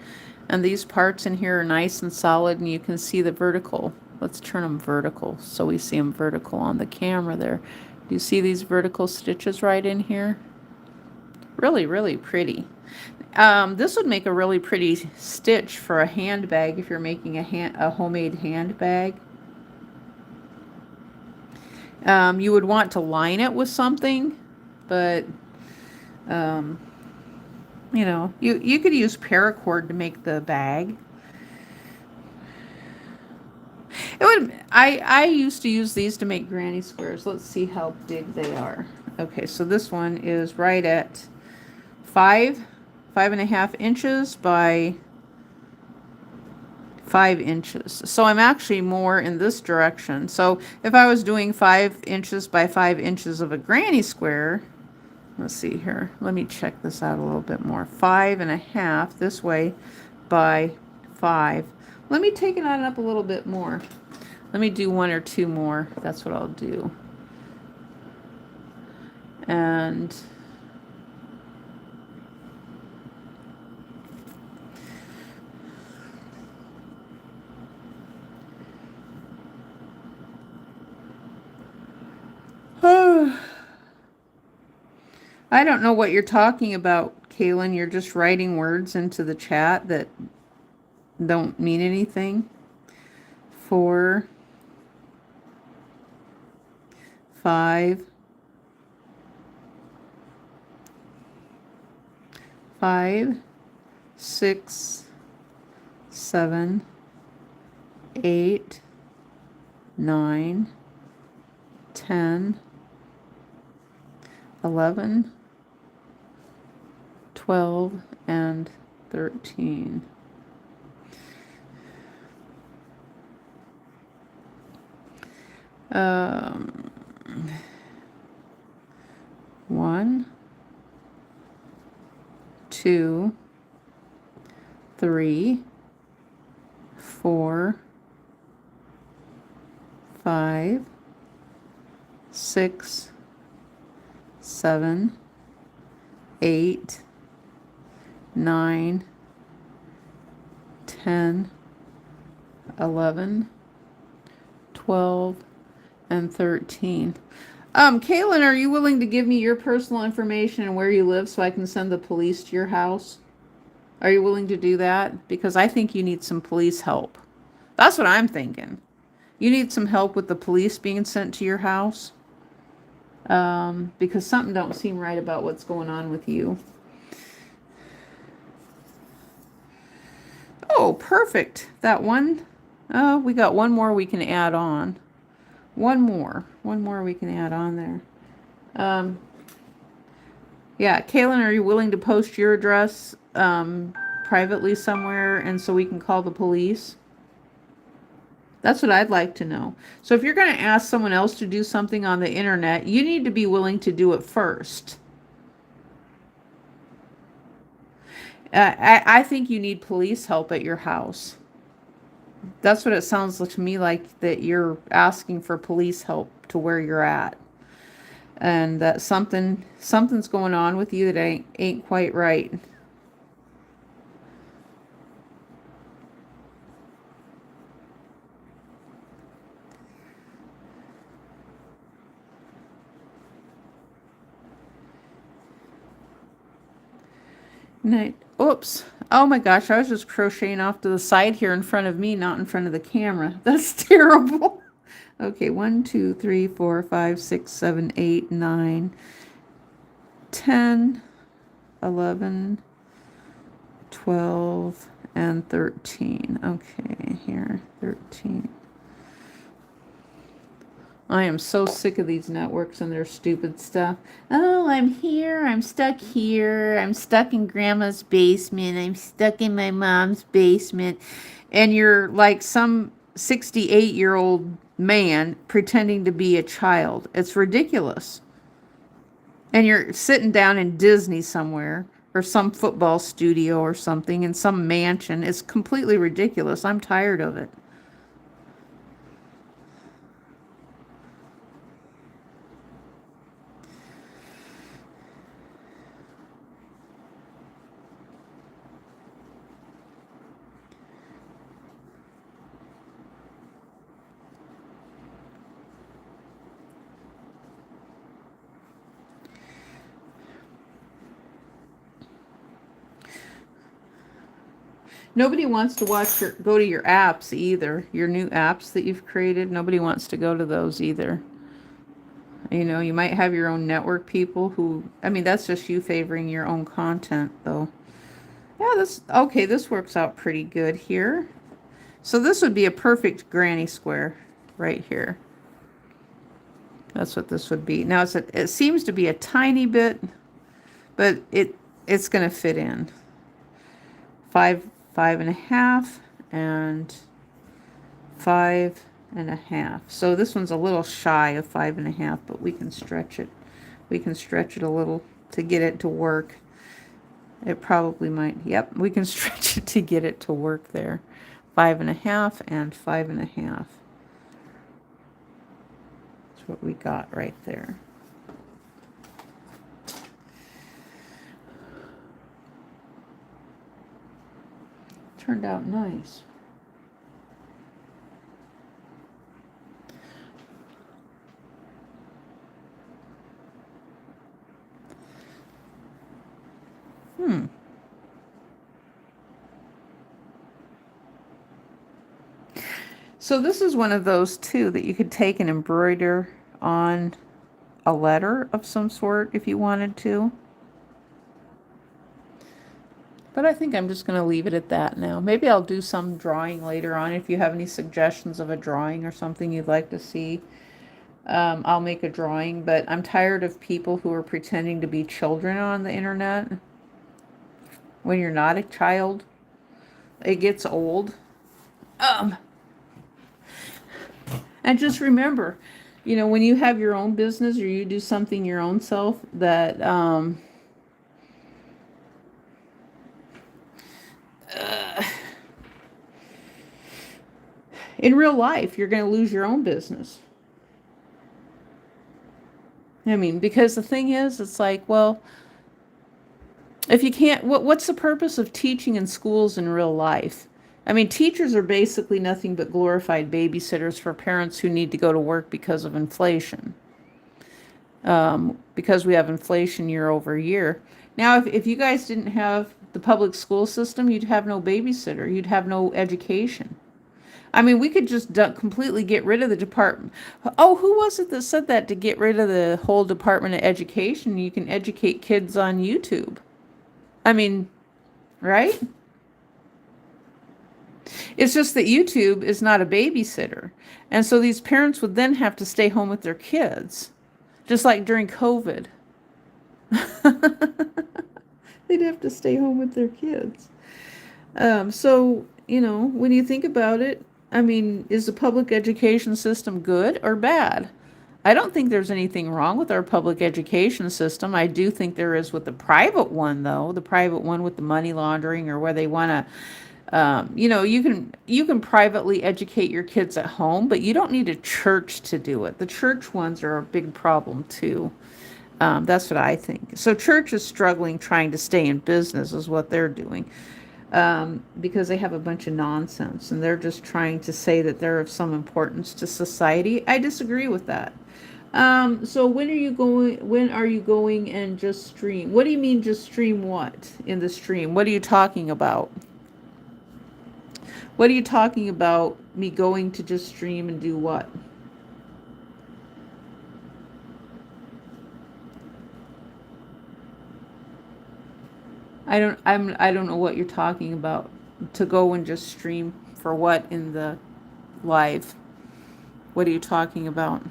And these parts in here are nice and solid, and you can see the vertical. Let's turn them vertical so we see them vertical on the camera there. Do you see these vertical stitches right in here? Really, really pretty. This would make a really pretty stitch for a handbag if you're making a homemade handbag. You would want to line it with something, but you know, you could use paracord to make the bag. It would. I used to use these to make granny squares. Let's see how big they are. Okay, so this one is right at 5.5 inches by 5 inches. So I'm actually more in this direction. So if I was doing 5 inches by 5 inches of a granny square, let's see here. Let me check this out a little bit more. 5.5 this way by 5. Let me take it on up a little bit more. Let me do 1 or 2 more. That's what I'll do. And I don't know what you're talking about, Kaylin. You're just writing words into the chat that don't mean anything. 4, 5, 5, 6, 7, 8, 9, 10, 11, 12, and 13. Um, 1, 2, 3, 4, 5, 6, 7, 8, 9, 10, 11, 12, and 13. Kaylin, are you willing to give me your personal information and where you live so I can send the police to your house? Are you willing to do that? Because I think you need some police help. That's what I'm thinking. You need some help with the police being sent to your house. Because something don't seem right about what's going on with you. Oh, perfect. That one. Oh, we got one more we can add on. One more we can add on there. Yeah, Kaylin, are you willing to post your address privately somewhere and so we can call the police? That's what I'd like to know. So if you're going to ask someone else to do something on the internet, you need to be willing to do it first. I think you need police help at your house. That's what it sounds to me like, that you're asking for police help to where you're at. And that something's going on with you that ain't quite right. Oops. Oh my gosh, I was just crocheting off to the side here in front of me, not in front of the camera. That's terrible. Okay, 1, 2, 3, 4, 5, 6, 7, 8, 9, 10, 11, 12, and 13. Okay, here, 13. I am so sick of these networks and their stupid stuff. Oh, I'm here. I'm stuck here. I'm stuck in grandma's basement. I'm stuck in my mom's basement. And you're like some 68-year-old man pretending to be a child. It's ridiculous. And you're sitting down in Disney somewhere or some football studio or something in some mansion. It's completely ridiculous. I'm tired of it. Nobody wants to go to your apps either. Your new apps that you've created. Nobody wants to go to those either. You know, you might have your own network people who, I mean, that's just you favoring your own content though. Yeah, this works out pretty good here. So this would be a perfect granny square right here. That's what this would be. Now it seems to be a tiny bit, but it's going to fit in. 5, 5.5, and 5.5. So this one's a little shy of 5.5, but we can stretch it. We can stretch it a little to get it to work. It probably might. Yep, we can stretch it to get it to work there. 5.5 and 5.5. That's what we got right there. turned out nice. So this is one of those too that you could take and embroider on a letter of some sort if you wanted to. But I think I'm just going to leave it at that now. Maybe I'll do some drawing later on. If you have any suggestions of a drawing or something you'd like to see, I'll make a drawing. But I'm tired of people who are pretending to be children on the internet. When you're not a child, it gets old. And just remember, you know, when you have your own business or you do something your own self, that in real life, you're going to lose your own business. I mean, because the thing is, it's like, well, if you can't, what's the purpose of teaching in schools in real life? I mean, teachers are basically nothing but glorified babysitters for parents who need to go to work because of inflation. Because we have inflation year over year. Now, if you guys didn't have the public school system, you'd have no babysitter. You'd have no education. I mean, we could just completely get rid of the department. Oh, who was it that said that, to get rid of the whole Department of Education? You can educate kids on YouTube. I mean, right? It's just that YouTube is not a babysitter. And so these parents would then have to stay home with their kids. Just like during COVID. They'd have to stay home with their kids. So, you know, when you think about it, I mean, is the public education system good or bad? I don't think there's anything wrong with our public education system. I do think there is with the private one, though. The private one with the money laundering, or where they want to, you know, you can privately educate your kids at home, but you don't need a church to do it. The church ones are a big problem, too. That's what I think. So church is struggling trying to stay in business is what they're doing. Because they have a bunch of nonsense and they're just trying to say that they're of some importance to society. I disagree with that. So when are you going and just stream? What do you mean just stream what in the stream? What are you talking about? What are you talking about me going to just stream and do what? I don't know what you're talking about. To go and just stream for what in the live? What are you talking about?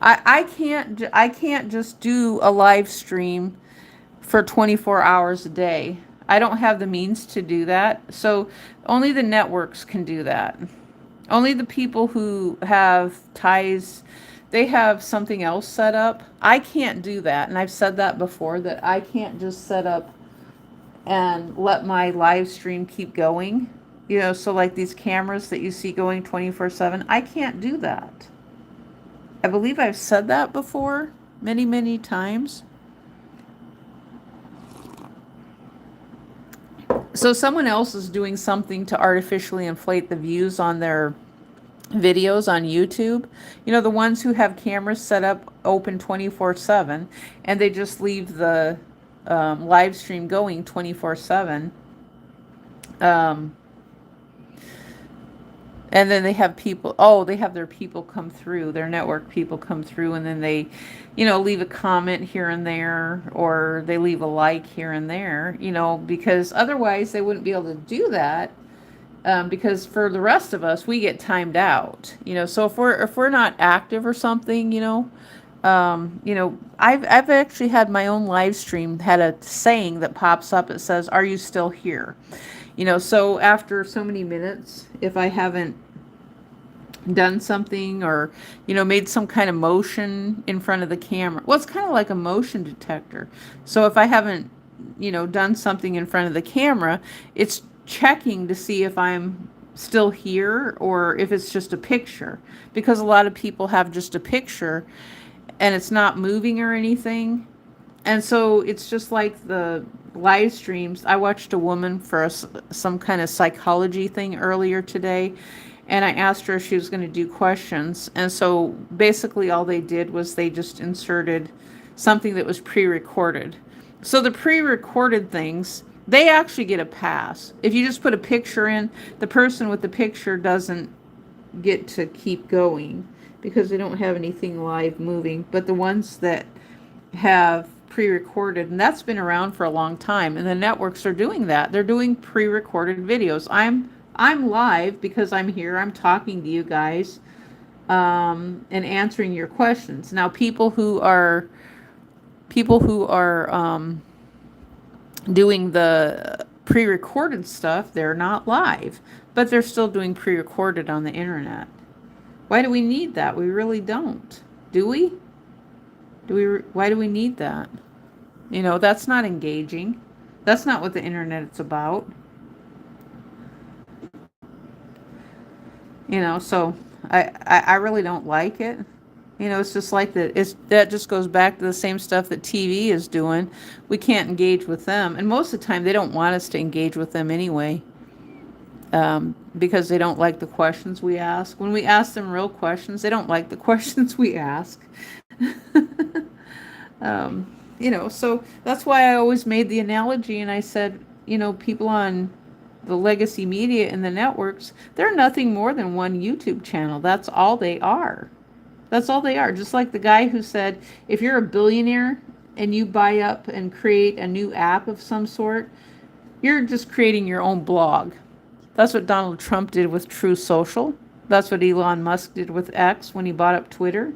I can't just do a live stream for 24 hours a day. I don't have the means to do that. So only the networks can do that. Only the people who have ties, they have something else set up. I can't do that. And I've said that before, that I can't just set up and let my live stream keep going. You know, so like these cameras that you see going 24/7, I can't do that. I believe I've said that before many, many times. So someone else is doing something to artificially inflate the views on their videos on YouTube. You know, the ones who have cameras set up open 24/7 and they just leave the live stream going 24/7. And then they have people, they have their people come through, their network people come through, and then they, you know, leave a comment here and there, or they leave a like here and there, you know, because otherwise they wouldn't be able to do that. Because for the rest of us, we get timed out, you know. So if we're not active or something, you know, I've actually had my own live stream had a saying that pops up. It says, "Are you still here?" You know, so after so many minutes, if I haven't done something or, you know, made some kind of motion in front of the camera, well, it's kind of like a motion detector. So if I haven't, you know, done something in front of the camera, it's checking to see if I'm still here or if it's just a picture, because a lot of people have just a picture and it's not moving or anything. And so it's just like the live streams. I watched a woman for some kind of psychology thing earlier today, and I asked her if she was going to do questions. And so basically all they did was they just inserted something that was pre-recorded. So the pre-recorded things, they actually get a pass. If you just put a picture in, the person with the picture doesn't get to keep going because they don't have anything live moving. But the ones that have pre-recorded, and that's been around for a long time, and the networks are doing that. They're doing pre-recorded videos. I'm live because I'm here. I'm talking to you guys, and answering your questions. Now, people who are doing the pre-recorded stuff, they're not live, but they're still doing pre-recorded on the internet. Why do we need that? We really don't. Do we? Why do we need that? You know, that's not engaging. That's not what the internet is about. You know, so I really don't like it. You know, it's just like that just goes back to the same stuff that TV is doing. We can't engage with them. And most of the time they don't want us to engage with them anyway. Because they don't like the questions we ask. When we ask them real questions, they don't like the questions we ask. You know, so that's why I always made the analogy, and I said, you know, people on the legacy media and the networks, they're nothing more than one YouTube channel. That's all they are. That's all they are. Just like the guy who said, if you're a billionaire and you buy up and create a new app of some sort, you're just creating your own blog. That's what Donald Trump did with True Social. That's what Elon Musk did with X when he bought up Twitter.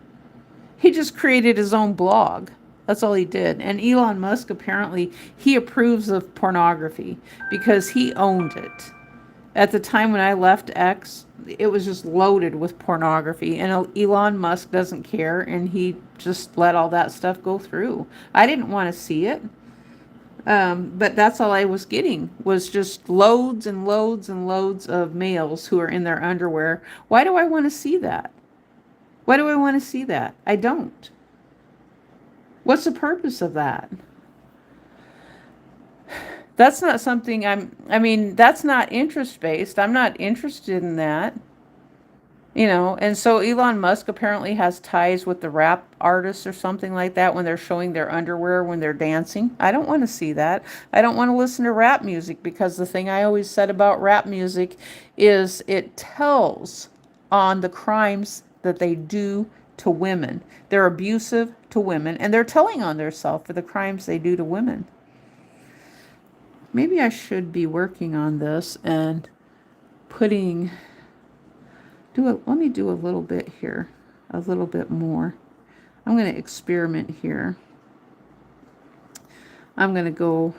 He just created his own blog. That's all he did. And Elon Musk, apparently, he approves of pornography because he owned it. At the time when I left X, it was just loaded with pornography. And Elon Musk doesn't care, and he just let all that stuff go through. I didn't want to see it. But that's all I was getting, was just loads and loads and loads of males who are in their underwear. Why do I want to see that? Why do I want to see that? I don't. What's the purpose of that? That's not something that's not interest-based. I'm not interested in that. You know, and so Elon Musk apparently has ties with the rap artists or something like that when they're showing their underwear when they're dancing. I don't want to see that. I don't want to listen to rap music because the thing I always said about rap music is it tells on the crimes that they do to women. They're abusive to women, and they're telling on themselves for the crimes they do to women. Maybe I should be working on this and putting... let me do a little bit here, a little bit more. I'm going to experiment here. I'm going to go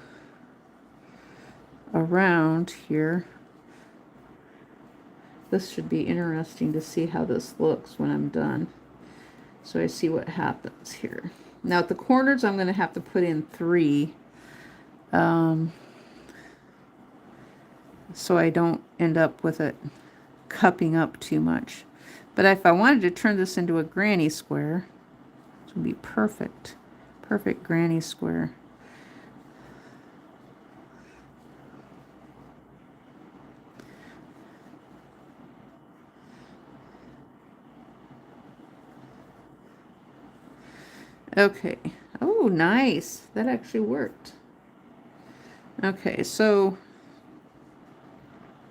around here. This should be interesting to see how this looks when I'm done. So I see what happens here. Now at the corners, I'm going to have to put in 3. So I don't end up with it cupping up too much. But if I wanted to turn this into a granny square, this would be perfect. Perfect granny square. Okay. Oh, nice. That actually worked. Okay, so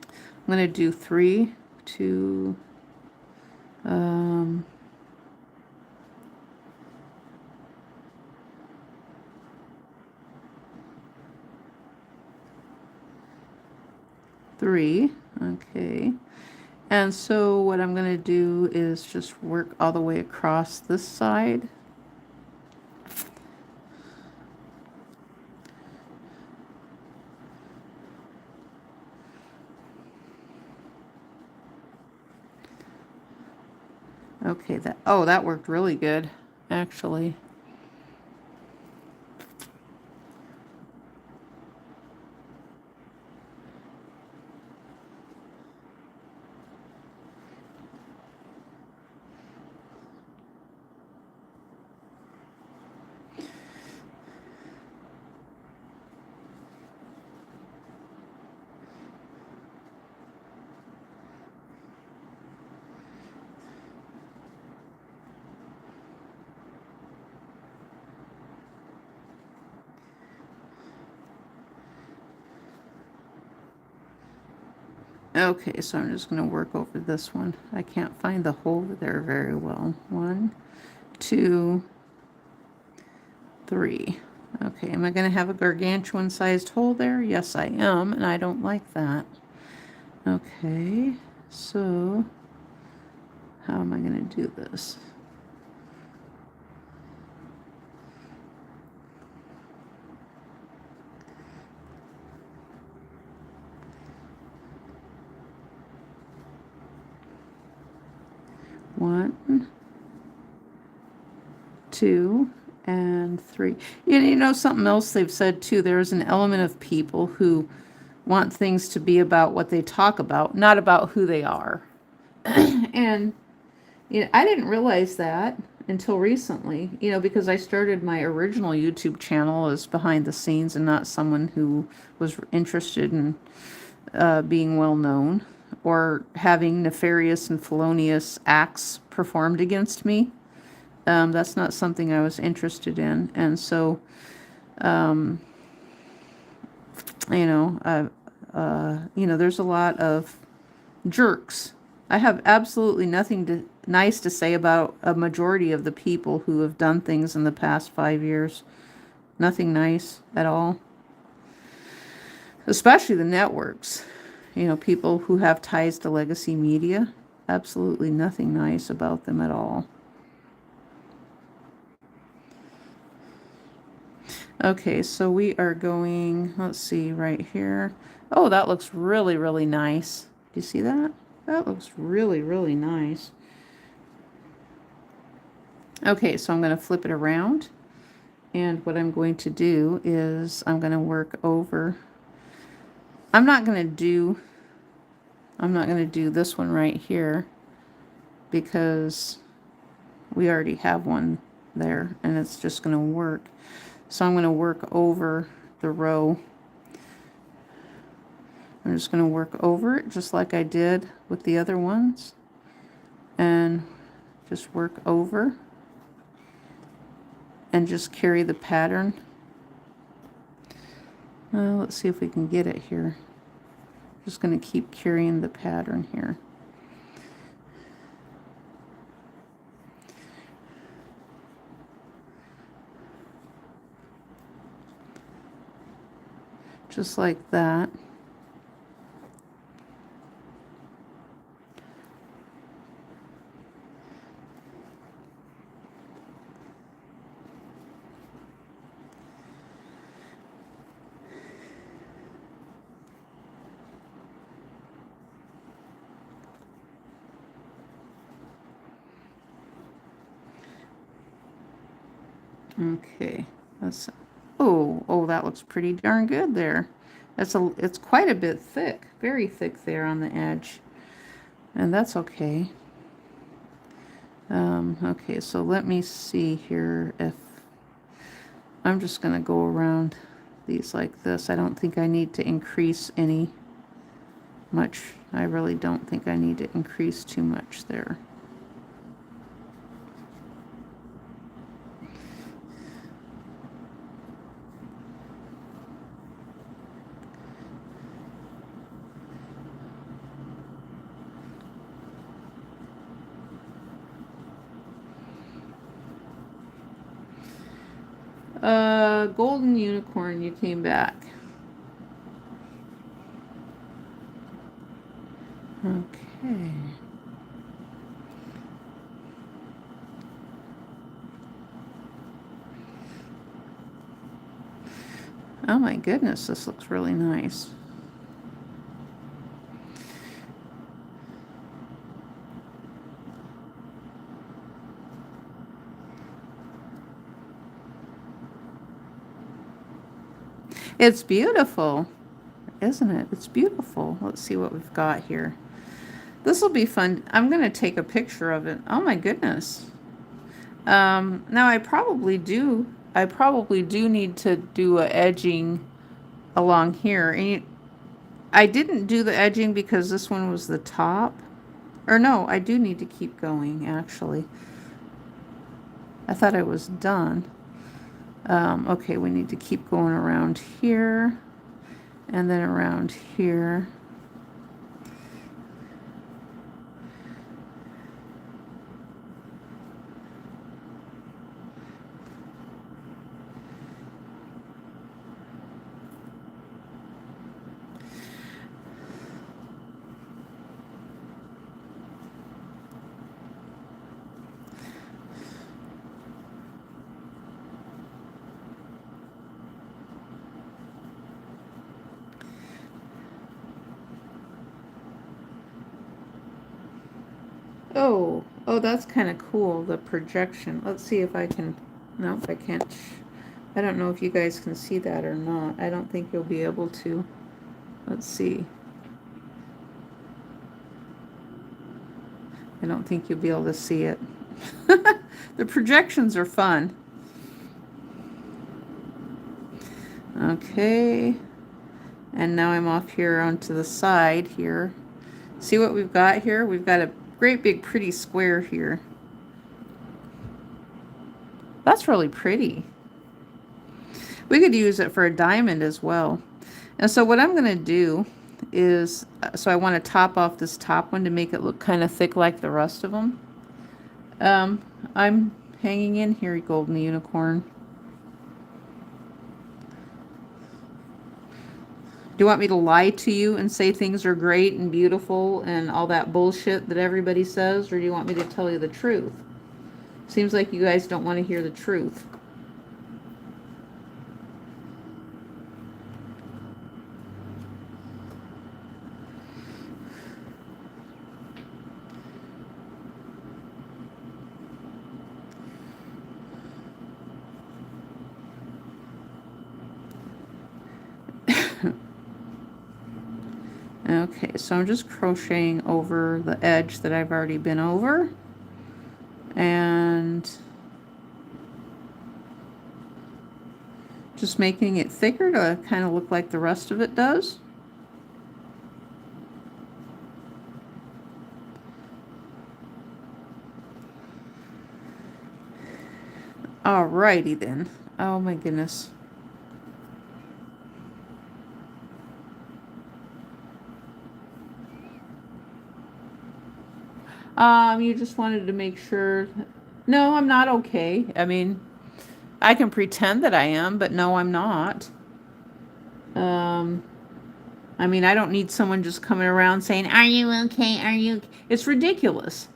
I'm going to do 3, 2, 3. Okay. And so what I'm going to do is just work all the way across this side. Okay, that worked really good, actually. Okay, so I'm just going to work over this one. I can't find the hole there very well. 1, 2, 3. Okay, am I going to have a gargantuan sized hole there? Yes, I am, and I don't like that. Okay, so how am I going to do this? One, 2, and 3. You know something else they've said too, there's an element of people who want things to be about what they talk about, not about who they are. And I didn't realize that until recently, because I started my original YouTube channel as behind the scenes and not someone who was interested in being well known or having nefarious and felonious acts performed against me. That's not something I was interested in. And so, there's a lot of jerks. I have absolutely nothing nice to say about a majority of the people who have done things in the past 5 years. Nothing nice at all. Especially the networks. People who have ties to legacy media. Absolutely nothing nice about them at all. Okay, so we are going, let's see, right here. Oh, that looks really, really nice. Do you see that? That looks really, really nice. Okay, so I'm going to flip it around. And what I'm going to do is I'm going to work over. I'm not going to do this one right here because we already have one there and it's just going to work. So I'm going to work over the row. I'm just going to work over it just like I did with the other ones. And just work over. And just carry the pattern. Let's see if we can get it here. Just going to keep carrying the pattern here. Just like that. Okay, oh, that looks pretty darn good there. It's quite a bit thick, very thick there on the edge, and that's okay. Okay, so let me see here if I'm just gonna go around these like this. I don't think I need to increase much. I really don't think I need to increase too much there. Golden Unicorn, you came back. Okay. Oh my goodness, this looks really nice. It's beautiful, isn't it? It's beautiful. Let's see what we've got here. This will be fun. I'm going to take a picture of it. Oh my goodness. Now I probably do need to do a edging along here. And I didn't do the edging because this one was the top. Or no, I do need to keep going actually. I thought I was done. Okay, we need to keep going around here and then around here. Oh, that's kind of cool, the projection. Let's see if I can, no, I can't. I don't know if you guys can see that or not. I don't think you'll be able to. Let's see. I don't think you'll be able to see it. The projections are fun. Okay. And now I'm off here onto the side here. See what we've got here? We've got a great big pretty square here. That's really pretty. We could use it for a diamond as well. And so what I'm going to do is, so I want to top off this top one to make it look kind of thick like the rest of them. I'm hanging in here, Golden Unicorn. Do you want me to lie to you and say things are great and beautiful and all that bullshit that everybody says, or do you want me to tell you the truth? Seems like you guys don't want to hear the truth. Okay, so I'm just crocheting over the edge that I've already been over. And just making it thicker to kind of look like the rest of it does. Alrighty then. Oh my goodness. You just wanted to make sure. No, I'm not okay. I mean, I can pretend that I am, but no, I'm not. I mean, I don't need someone just coming around saying, "Are you okay? Are you okay?" It's ridiculous.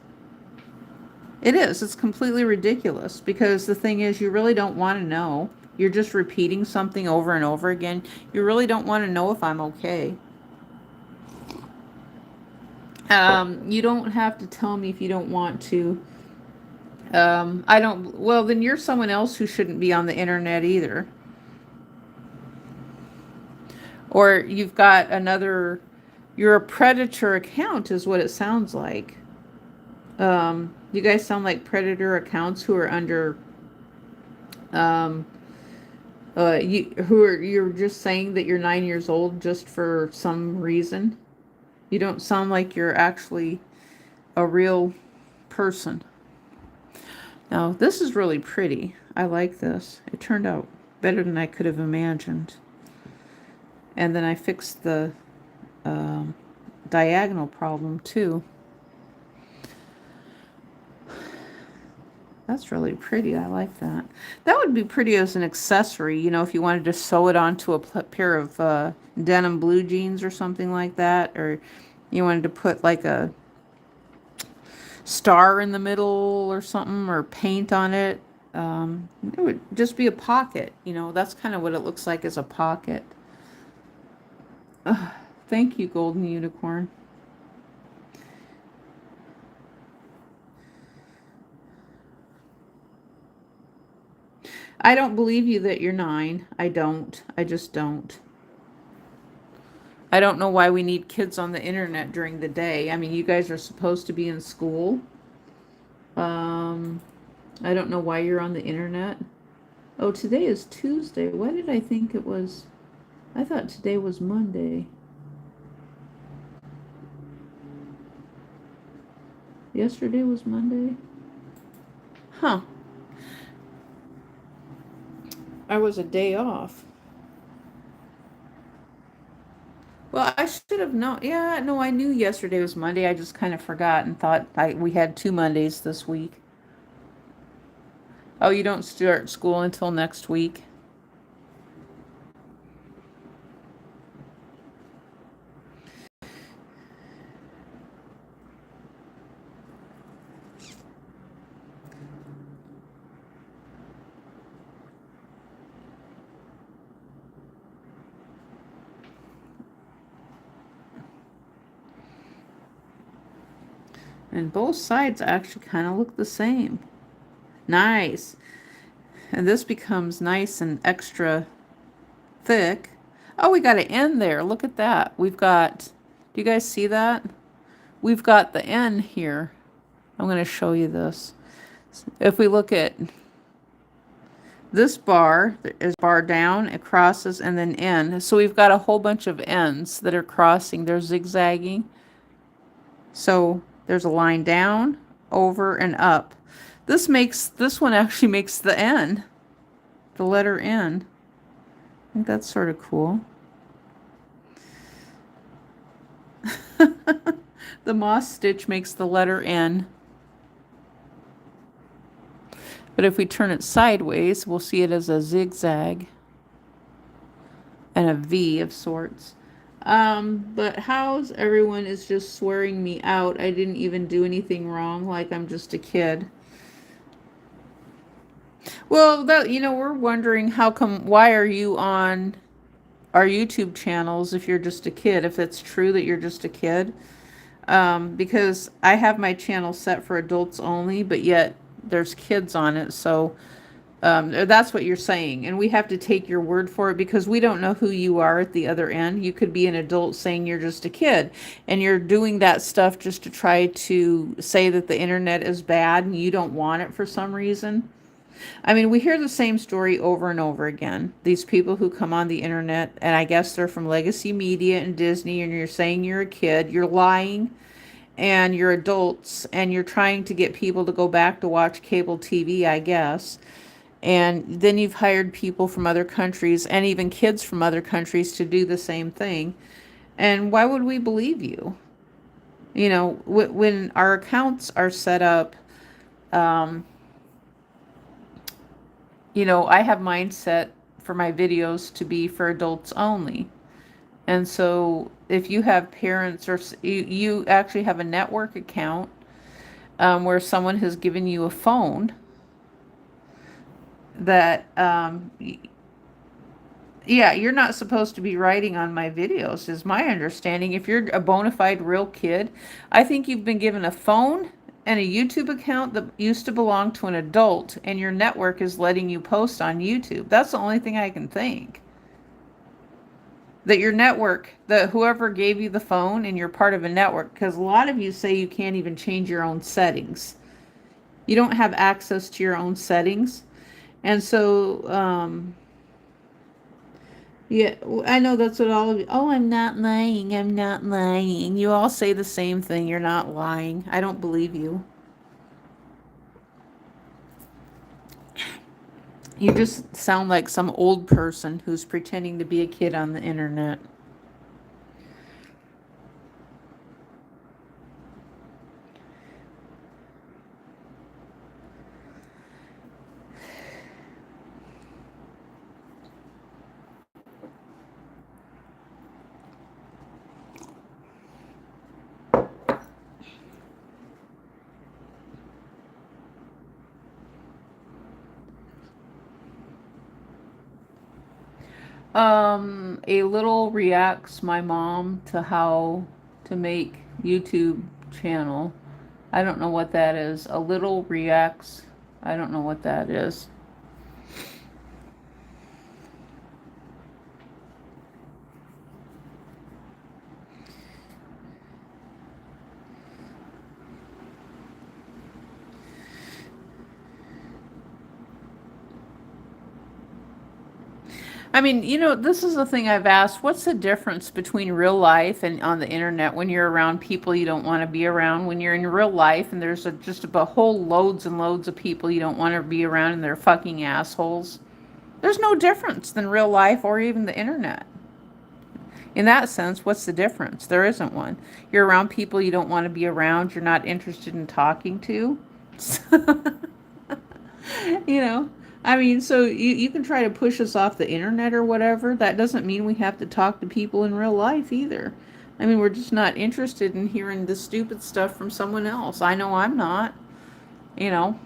It is. It's completely ridiculous because the thing is, you really don't want to know. You're just repeating something over and over again. You really don't want to know if I'm okay. You don't have to tell me if you don't want to. I don't, well, then you're someone else who shouldn't be on the internet either. Or you've got another, you're a predator account is what it sounds like. You guys sound like predator accounts who are under, you're just saying that you're 9 years old just for some reason. You don't sound like you're actually a real person. Now, this is really pretty. I like this. It turned out better than I could have imagined. And then I fixed the diagonal problem too. That's really pretty. I like that. That would be pretty as an accessory, you know, if you wanted to sew it onto a pair of denim blue jeans or something like that. Or you wanted to put like a star in the middle or something, or paint on it. It would just be a pocket, you know. That's kind of what it looks like, as a pocket. Thank you, Golden Unicorn. I don't believe you that you're 9. I don't. I just don't. I don't know why we need kids on the internet during the day. I mean, you guys are supposed to be in school. I don't know why you're on the internet. Oh, today is Tuesday. Why did I think it was... I thought today was Monday. Yesterday was Monday? Huh. I was a day off. Well, I should have known. Yeah, no, I knew yesterday was Monday. I just kind of forgot and thought we had 2 Mondays this week. Oh, you don't start school until next week? And both sides actually kind of look the same. Nice. And this becomes nice and extra thick. Oh, we got an N there. Look at that. We've got, do you guys see that? We've got the N here. I'm going to show you this. If we look at this bar, is bar down, it crosses, and then N. So we've got a whole bunch of N's that are crossing. They're zigzagging. So there's a line down, over, and up. This one actually makes the N, the letter N. I think that's sort of cool. The moss stitch makes the letter N. But if we turn it sideways, we'll see it as a zigzag and a V of sorts. But how's everyone is just swearing me out? I didn't even do anything wrong, like I'm just a kid. Well, that, we're wondering why are you on our YouTube channels if you're just a kid, if it's true that you're just a kid. Because I have my channel set for adults only, but yet there's kids on it, so that's what you're saying, and we have to take your word for it because we don't know who you are at the other end. You could be an adult saying you're just a kid, and you're doing that stuff just to try to say that the internet is bad and you don't want it for some reason. I mean, we hear the same story over and over again. These people who come on the internet, and I guess they're from Legacy Media and Disney, and you're saying you're a kid, you're lying, and you're adults, and you're trying to get people to go back to watch cable TV, I guess. And then you've hired people from other countries and even kids from other countries to do the same thing. And why would we believe you? When our accounts are set up, I have mine set for my videos to be for adults only. And so if you have parents or you actually have a network account where someone has given you a phone that, yeah, you're not supposed to be writing on my videos, is my understanding. If you're a bona fide real kid, I think you've been given a phone and a YouTube account that used to belong to an adult, and your network is letting you post on YouTube. That's the only thing I can think. That your network, that whoever gave you the phone and you're part of a network, because a lot of you say you can't even change your own settings. You don't have access to your own settings. And so, yeah, I know that's what all of you, oh, I'm not lying, I'm not lying. You all say the same thing, you're not lying. I don't believe you. You just sound like some old person who's pretending to be a kid on the internet. A little reacts my mom to how to make YouTube channel. I don't know what that is. A little reacts. I don't know what that is. I mean, this is the thing I've asked. What's the difference between real life and on the internet when you're around people you don't want to be around? When you're in real life and there's just a whole loads and loads of people you don't want to be around and they're fucking assholes. There's no difference than real life or even the internet. In that sense, what's the difference? There isn't one. You're around people you don't want to be around, you're not interested in talking to. I mean, so you can try to push us off the internet or whatever. That doesn't mean we have to talk to people in real life either. I mean, we're just not interested in hearing the stupid stuff from someone else. I know I'm not, you know.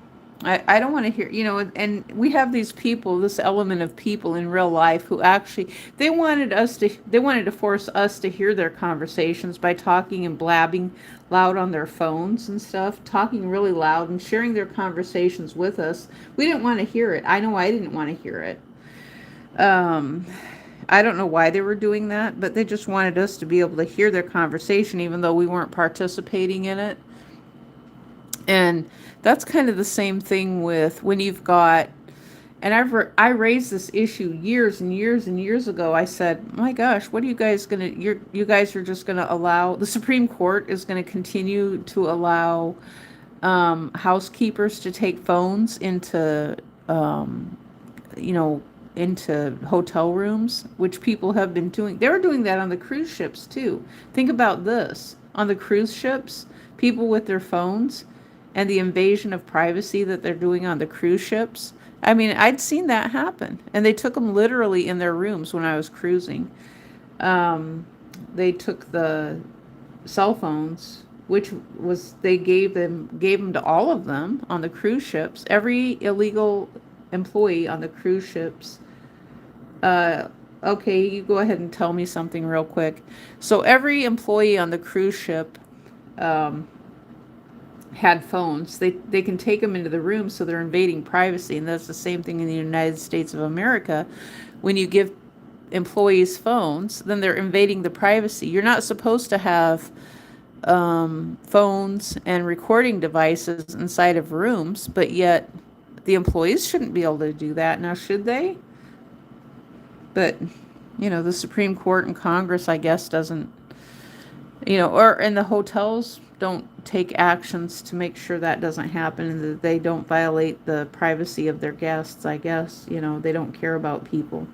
I don't want to hear, and we have these people, this element of people in real life who actually, they wanted to force us to hear their conversations by talking and blabbing loud on their phones and stuff, talking really loud and sharing their conversations with us. We didn't want to hear it. I know I didn't want to hear it. Um, I don't know why they were doing that, but they just wanted us to be able to hear their conversation even though we weren't participating in it. And that's kind of the same thing with when you've got, and I raised this issue years and years and years ago. I said, "My gosh, what are you guys gonna? You guys are just gonna allow the Supreme Court is going to continue to allow housekeepers to take phones into, um, you know, into hotel rooms, which people have been doing. They were doing that on the cruise ships too. Think about this on the cruise ships, people with their phones." And the invasion of privacy that they're doing on the cruise ships. I mean, I'd seen that happen. And they took them literally in their rooms when I was cruising. They took the cell phones, which was, they gave them to all of them on the cruise ships. Every illegal employee on the cruise ships. Okay, you go ahead and tell me something real quick. So every employee on the cruise ship, had phones. They can take them into the room, so they're invading privacy. And that's the same thing in the United States of America. When you give employees phones, then they're invading the privacy. You're not supposed to have phones and recording devices inside of rooms, but yet the employees shouldn't be able to do that. Now, should they? But, the Supreme Court and Congress, I guess, doesn't, and the hotels don't take actions to make sure that doesn't happen and that they don't violate the privacy of their guests, I guess. They don't care about people.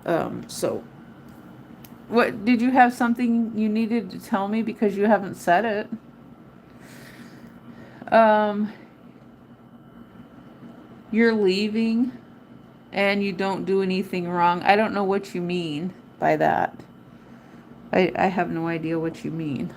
So, what, did you have something you needed to tell me because you haven't said it? You're leaving and you don't do anything wrong. I don't know what you mean by that. I have no idea what you mean.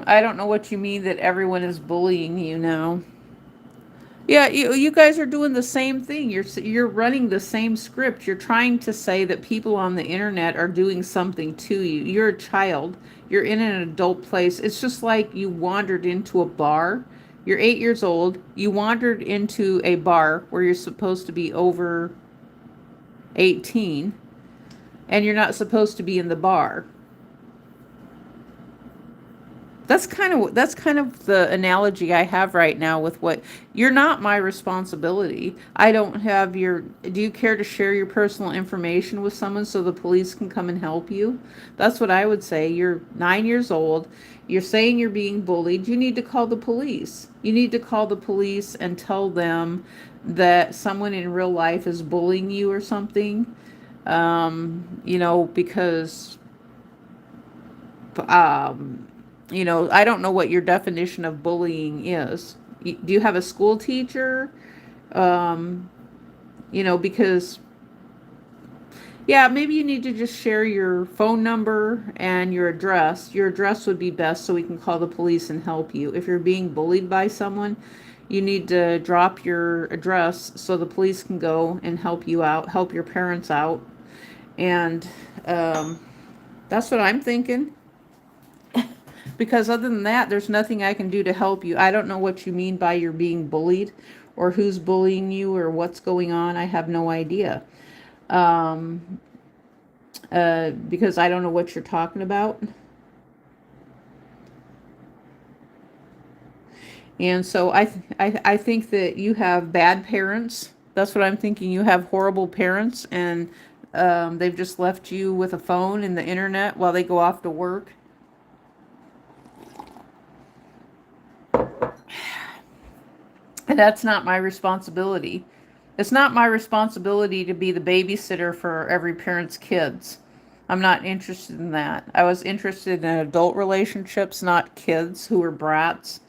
I don't know what you mean that everyone is bullying you now. Yeah, you guys are doing the same thing. You're running the same script. You're trying to say that people on the internet are doing something to you. You're a child. You're in an adult place. It's just like you wandered into a bar. You're 8 years old. You wandered into a bar where you're supposed to be over 18 and you're not supposed to be in the bar. That's kind of the analogy I have right now with what you're not my responsibility. I don't have your Do you care to share your personal information with someone so the police can come and help you? That's what I would say. You're 9 years old. You're saying you're being bullied. You need to call the police. You need to call the police and tell them that someone in real life is bullying you or something. Because I don't know what your definition of bullying is. Do you have a school teacher? Because, yeah, maybe you need to just share your phone number and your address. Your address would be best so we can call the police and help you. If you're being bullied by someone, you need to drop your address so the police can go and help you out, help your parents out. And that's what I'm thinking. Because other than that, there's nothing I can do to help you. I don't know what you mean by you're being bullied or who's bullying you or what's going on. I have no idea. Because I don't know what you're talking about. And so I think that you have bad parents. That's what I'm thinking. You have horrible parents and they've just left you with a phone and the internet while they go off to work. And that's not my responsibility. It's not my responsibility to be the babysitter for every parent's kids. I'm not interested in that. I was interested in adult relationships, not kids who are brats.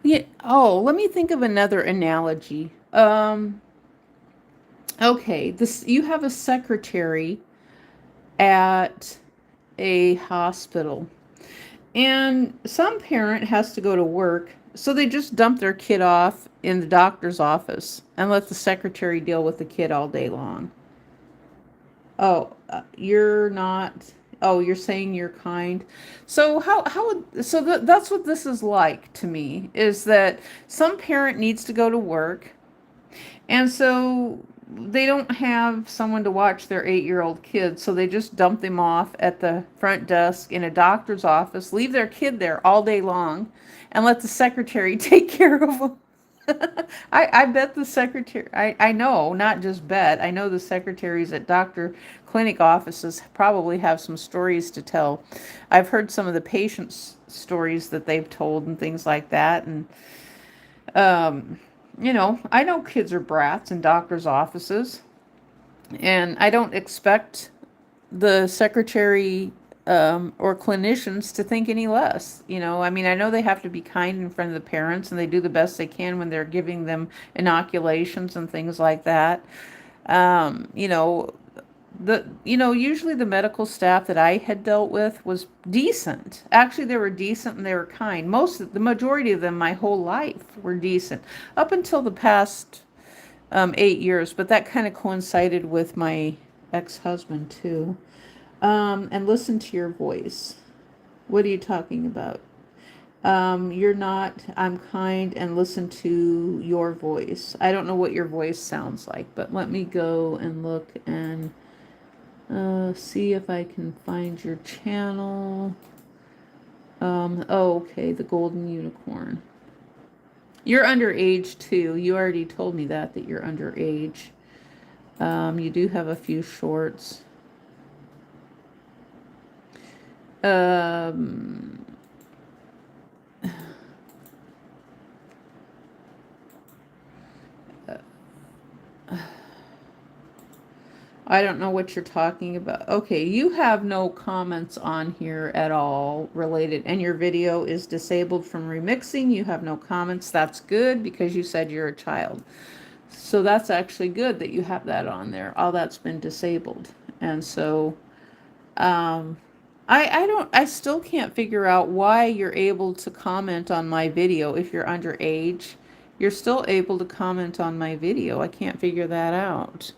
Yeah. Oh, let me think of another analogy. Okay, this you have a secretary at a hospital, and some parent has to go to work, so they just dump their kid off in the doctor's office and let the secretary deal with the kid all day long. Oh, you're not. Oh, you're saying you're kind. So that's what this is like to me, is that some parent needs to go to work, and so they don't have someone to watch their 8-year-old kid, so they just dump them off at the front desk in a doctor's office, leave their kid there all day long, and let the secretary take care of them. I bet the secretary, I know, not just bet, I know the secretaries at doctor clinic offices probably have some stories to tell. I've heard some of the patients' stories that they've told and things like that. And, um, I know kids are brats in doctor's offices, and I don't expect the secretary or clinicians to think any less. I mean, I know they have to be kind in front of the parents, and they do the best they can when they're giving them inoculations and things like that. Um, you know, usually the medical staff that I had dealt with was decent. Actually, they were decent and they were kind. The majority of them, my whole life, were decent up until the past 8 years. But that kind of coincided with my ex-husband too. And listen to your voice. What are you talking about? You're not, I'm kind, and listen to your voice. I don't know what your voice sounds like, but let me go and look and see if I can find your channel. Oh, okay, the Golden Unicorn. You're underage too. You already told me that you're underage. You do have a few shorts. Um, I don't know what you're talking about. Okay, you have no comments on here at all related, and your video is disabled from remixing. You have no comments. That's good because you said you're a child. So that's actually good that you have that on there. All that's been disabled. And so um I still can't figure out why you're able to comment on my video if you're underage. You're still able to comment on my video. I can't figure that out.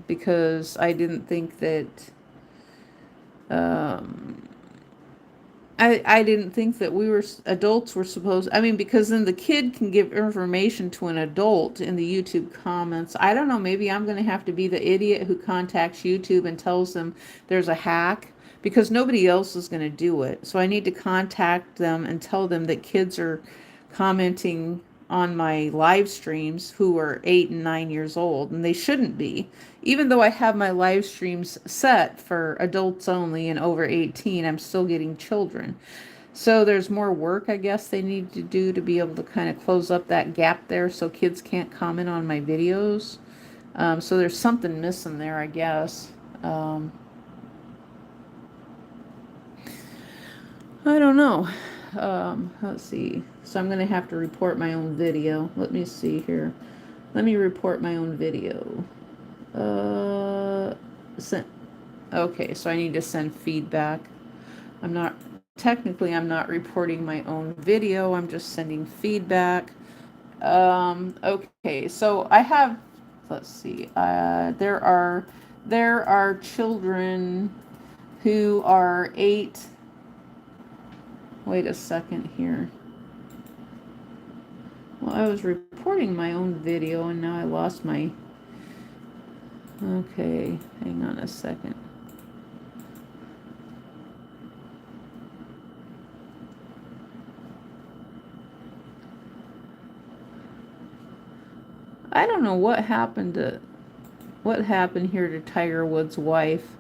Because I didn't think that um, I didn't think that adults were supposed. I mean, because then the kid can give information to an adult in the YouTube comments. I don't know. Maybe I'm going to have to be the idiot who contacts YouTube and tells them there's a hack, because nobody else is going to do it. So I need to contact them and tell them that kids are commenting on my live streams who are 8 and 9 years old, and they shouldn't be. Even though I have my live streams set for adults only and over 18, I'm still getting children. So there's more work, I guess, they need to do to be able to kind of close up that gap there so kids can't comment on my videos. So there's something missing there, I guess. I don't know. Let's see. So I'm going to have to report my own video. Let me see here. Let me report my own video. Send. Okay, so I need to send feedback. I'm not reporting my own video. I'm just sending feedback. Okay, so I have, let's see. There are children who are 8. Wait a second here. Well, I was reporting my own video and now I lost my... Okay, hang on a second. I don't know what happened here to Tiger Woods' wife.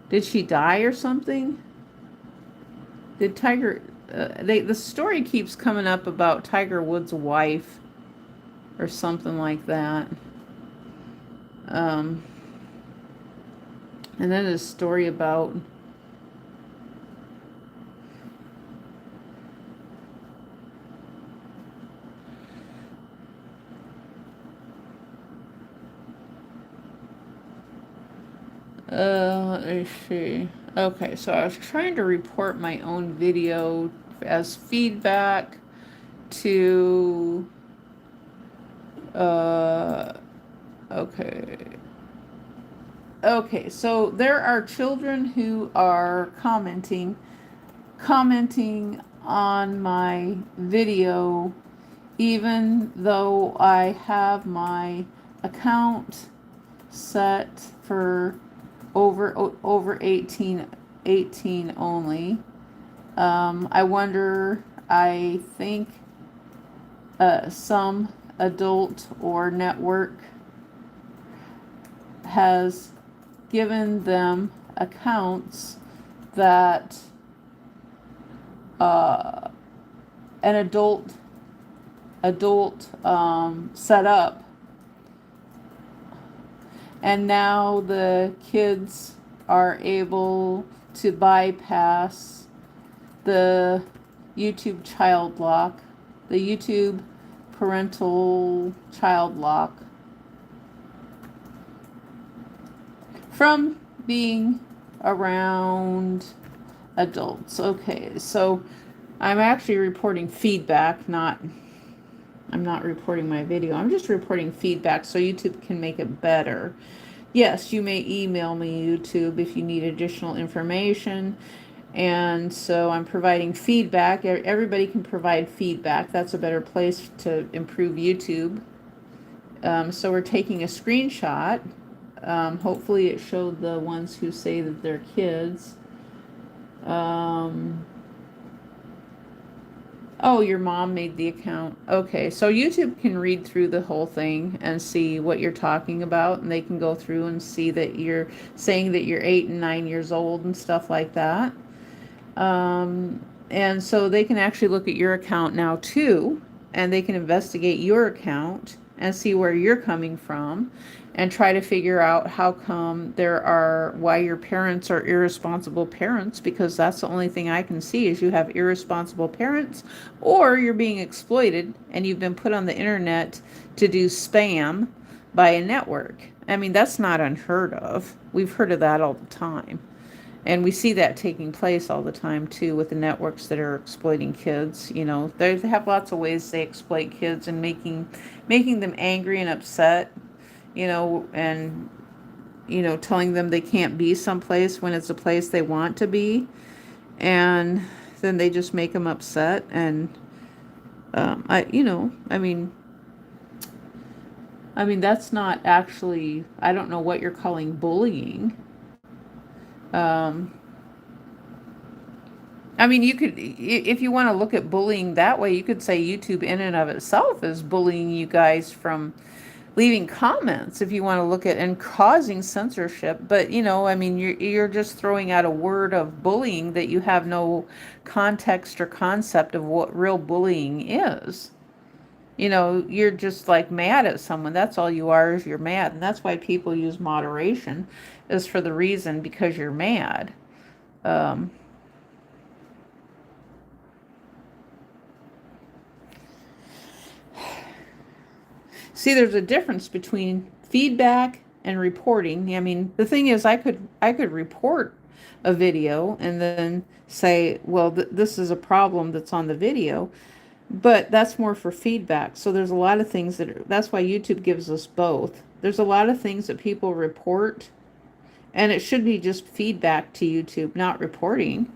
Did she die or something? Did Tiger... the story keeps coming up about Tiger Woods' wife or something like that. And then a story about... Let me see. Okay, so I was trying to report my own video as feedback to, uh, okay. Okay, so there are children who are commenting on my video, even though I have my account set for over 18 only. I think some adult or network has given them accounts that an adult set up, and now the kids are able to bypass the YouTube child lock, the YouTube parental child lock, from being around adults. Okay, so I'm actually reporting feedback, I'm not reporting my video. I'm just reporting feedback so YouTube can make it better. Yes, you may email me, YouTube, if you need additional information. And so I'm providing feedback. Everybody can provide feedback. That's a better place to improve YouTube. So we're taking a screenshot. Hopefully it showed the ones who say that they're kids. Oh, your mom made the account. Okay, so YouTube can read through the whole thing and see what you're talking about, and they can go through and see that you're saying that you're 8 and 9 years old and stuff like that. And so they can actually look at your account now too, and they can investigate your account and see where you're coming from and try to figure out why your parents are irresponsible parents, because that's the only thing I can see is you have irresponsible parents, or you're being exploited and you've been put on the internet to do spam by a network. I mean, that's not unheard of. We've heard of that all the time. And we see that taking place all the time too with the networks that are exploiting kids. You know, they have lots of ways they exploit kids and making them angry and upset, you know, and telling them they can't be someplace when it's a place they want to be, and then they just make them upset. And I mean that's not actually, I don't know what you're calling bullying. I mean, you could, if you want to look at bullying that way, you could say YouTube in and of itself is bullying you guys from leaving comments, if you want to look at, and causing censorship. But, I mean, you're just throwing out a word of bullying that you have no context or concept of what real bullying is. You're just like mad at someone. That's all you are, is you're mad. And that's why people use moderation, is for the reason because you're mad. See, there's a difference between feedback and reporting. I mean, the thing is, I could report a video and then say, well, this is a problem that's on the video, but that's more for feedback. So there's a lot of things that's why YouTube gives us both. There's a lot of things that people report, and it should be just feedback to YouTube, not reporting.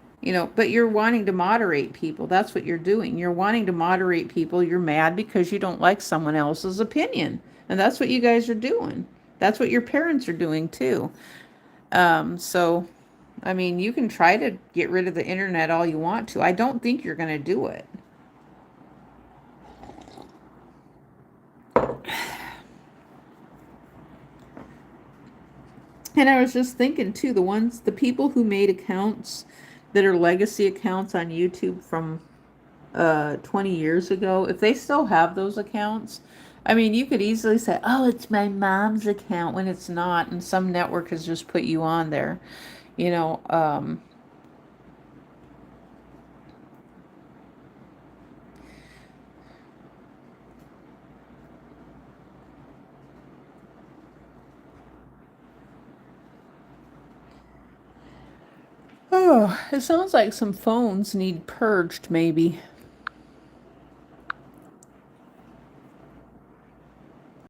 But you're wanting to moderate people. That's what you're doing. You're wanting to moderate people. You're mad because you don't like someone else's opinion. And that's what you guys are doing. That's what your parents are doing too. So, I mean, you can try to get rid of the internet all you want to. I don't think you're going to do it. And I was just thinking too, the people who made accounts that are legacy accounts on YouTube from 20 years ago, if they still have those accounts, I mean, you could easily say, oh, it's my mom's account, when it's not, and some network has just put you on there. Oh, it sounds like some phones need purged, maybe.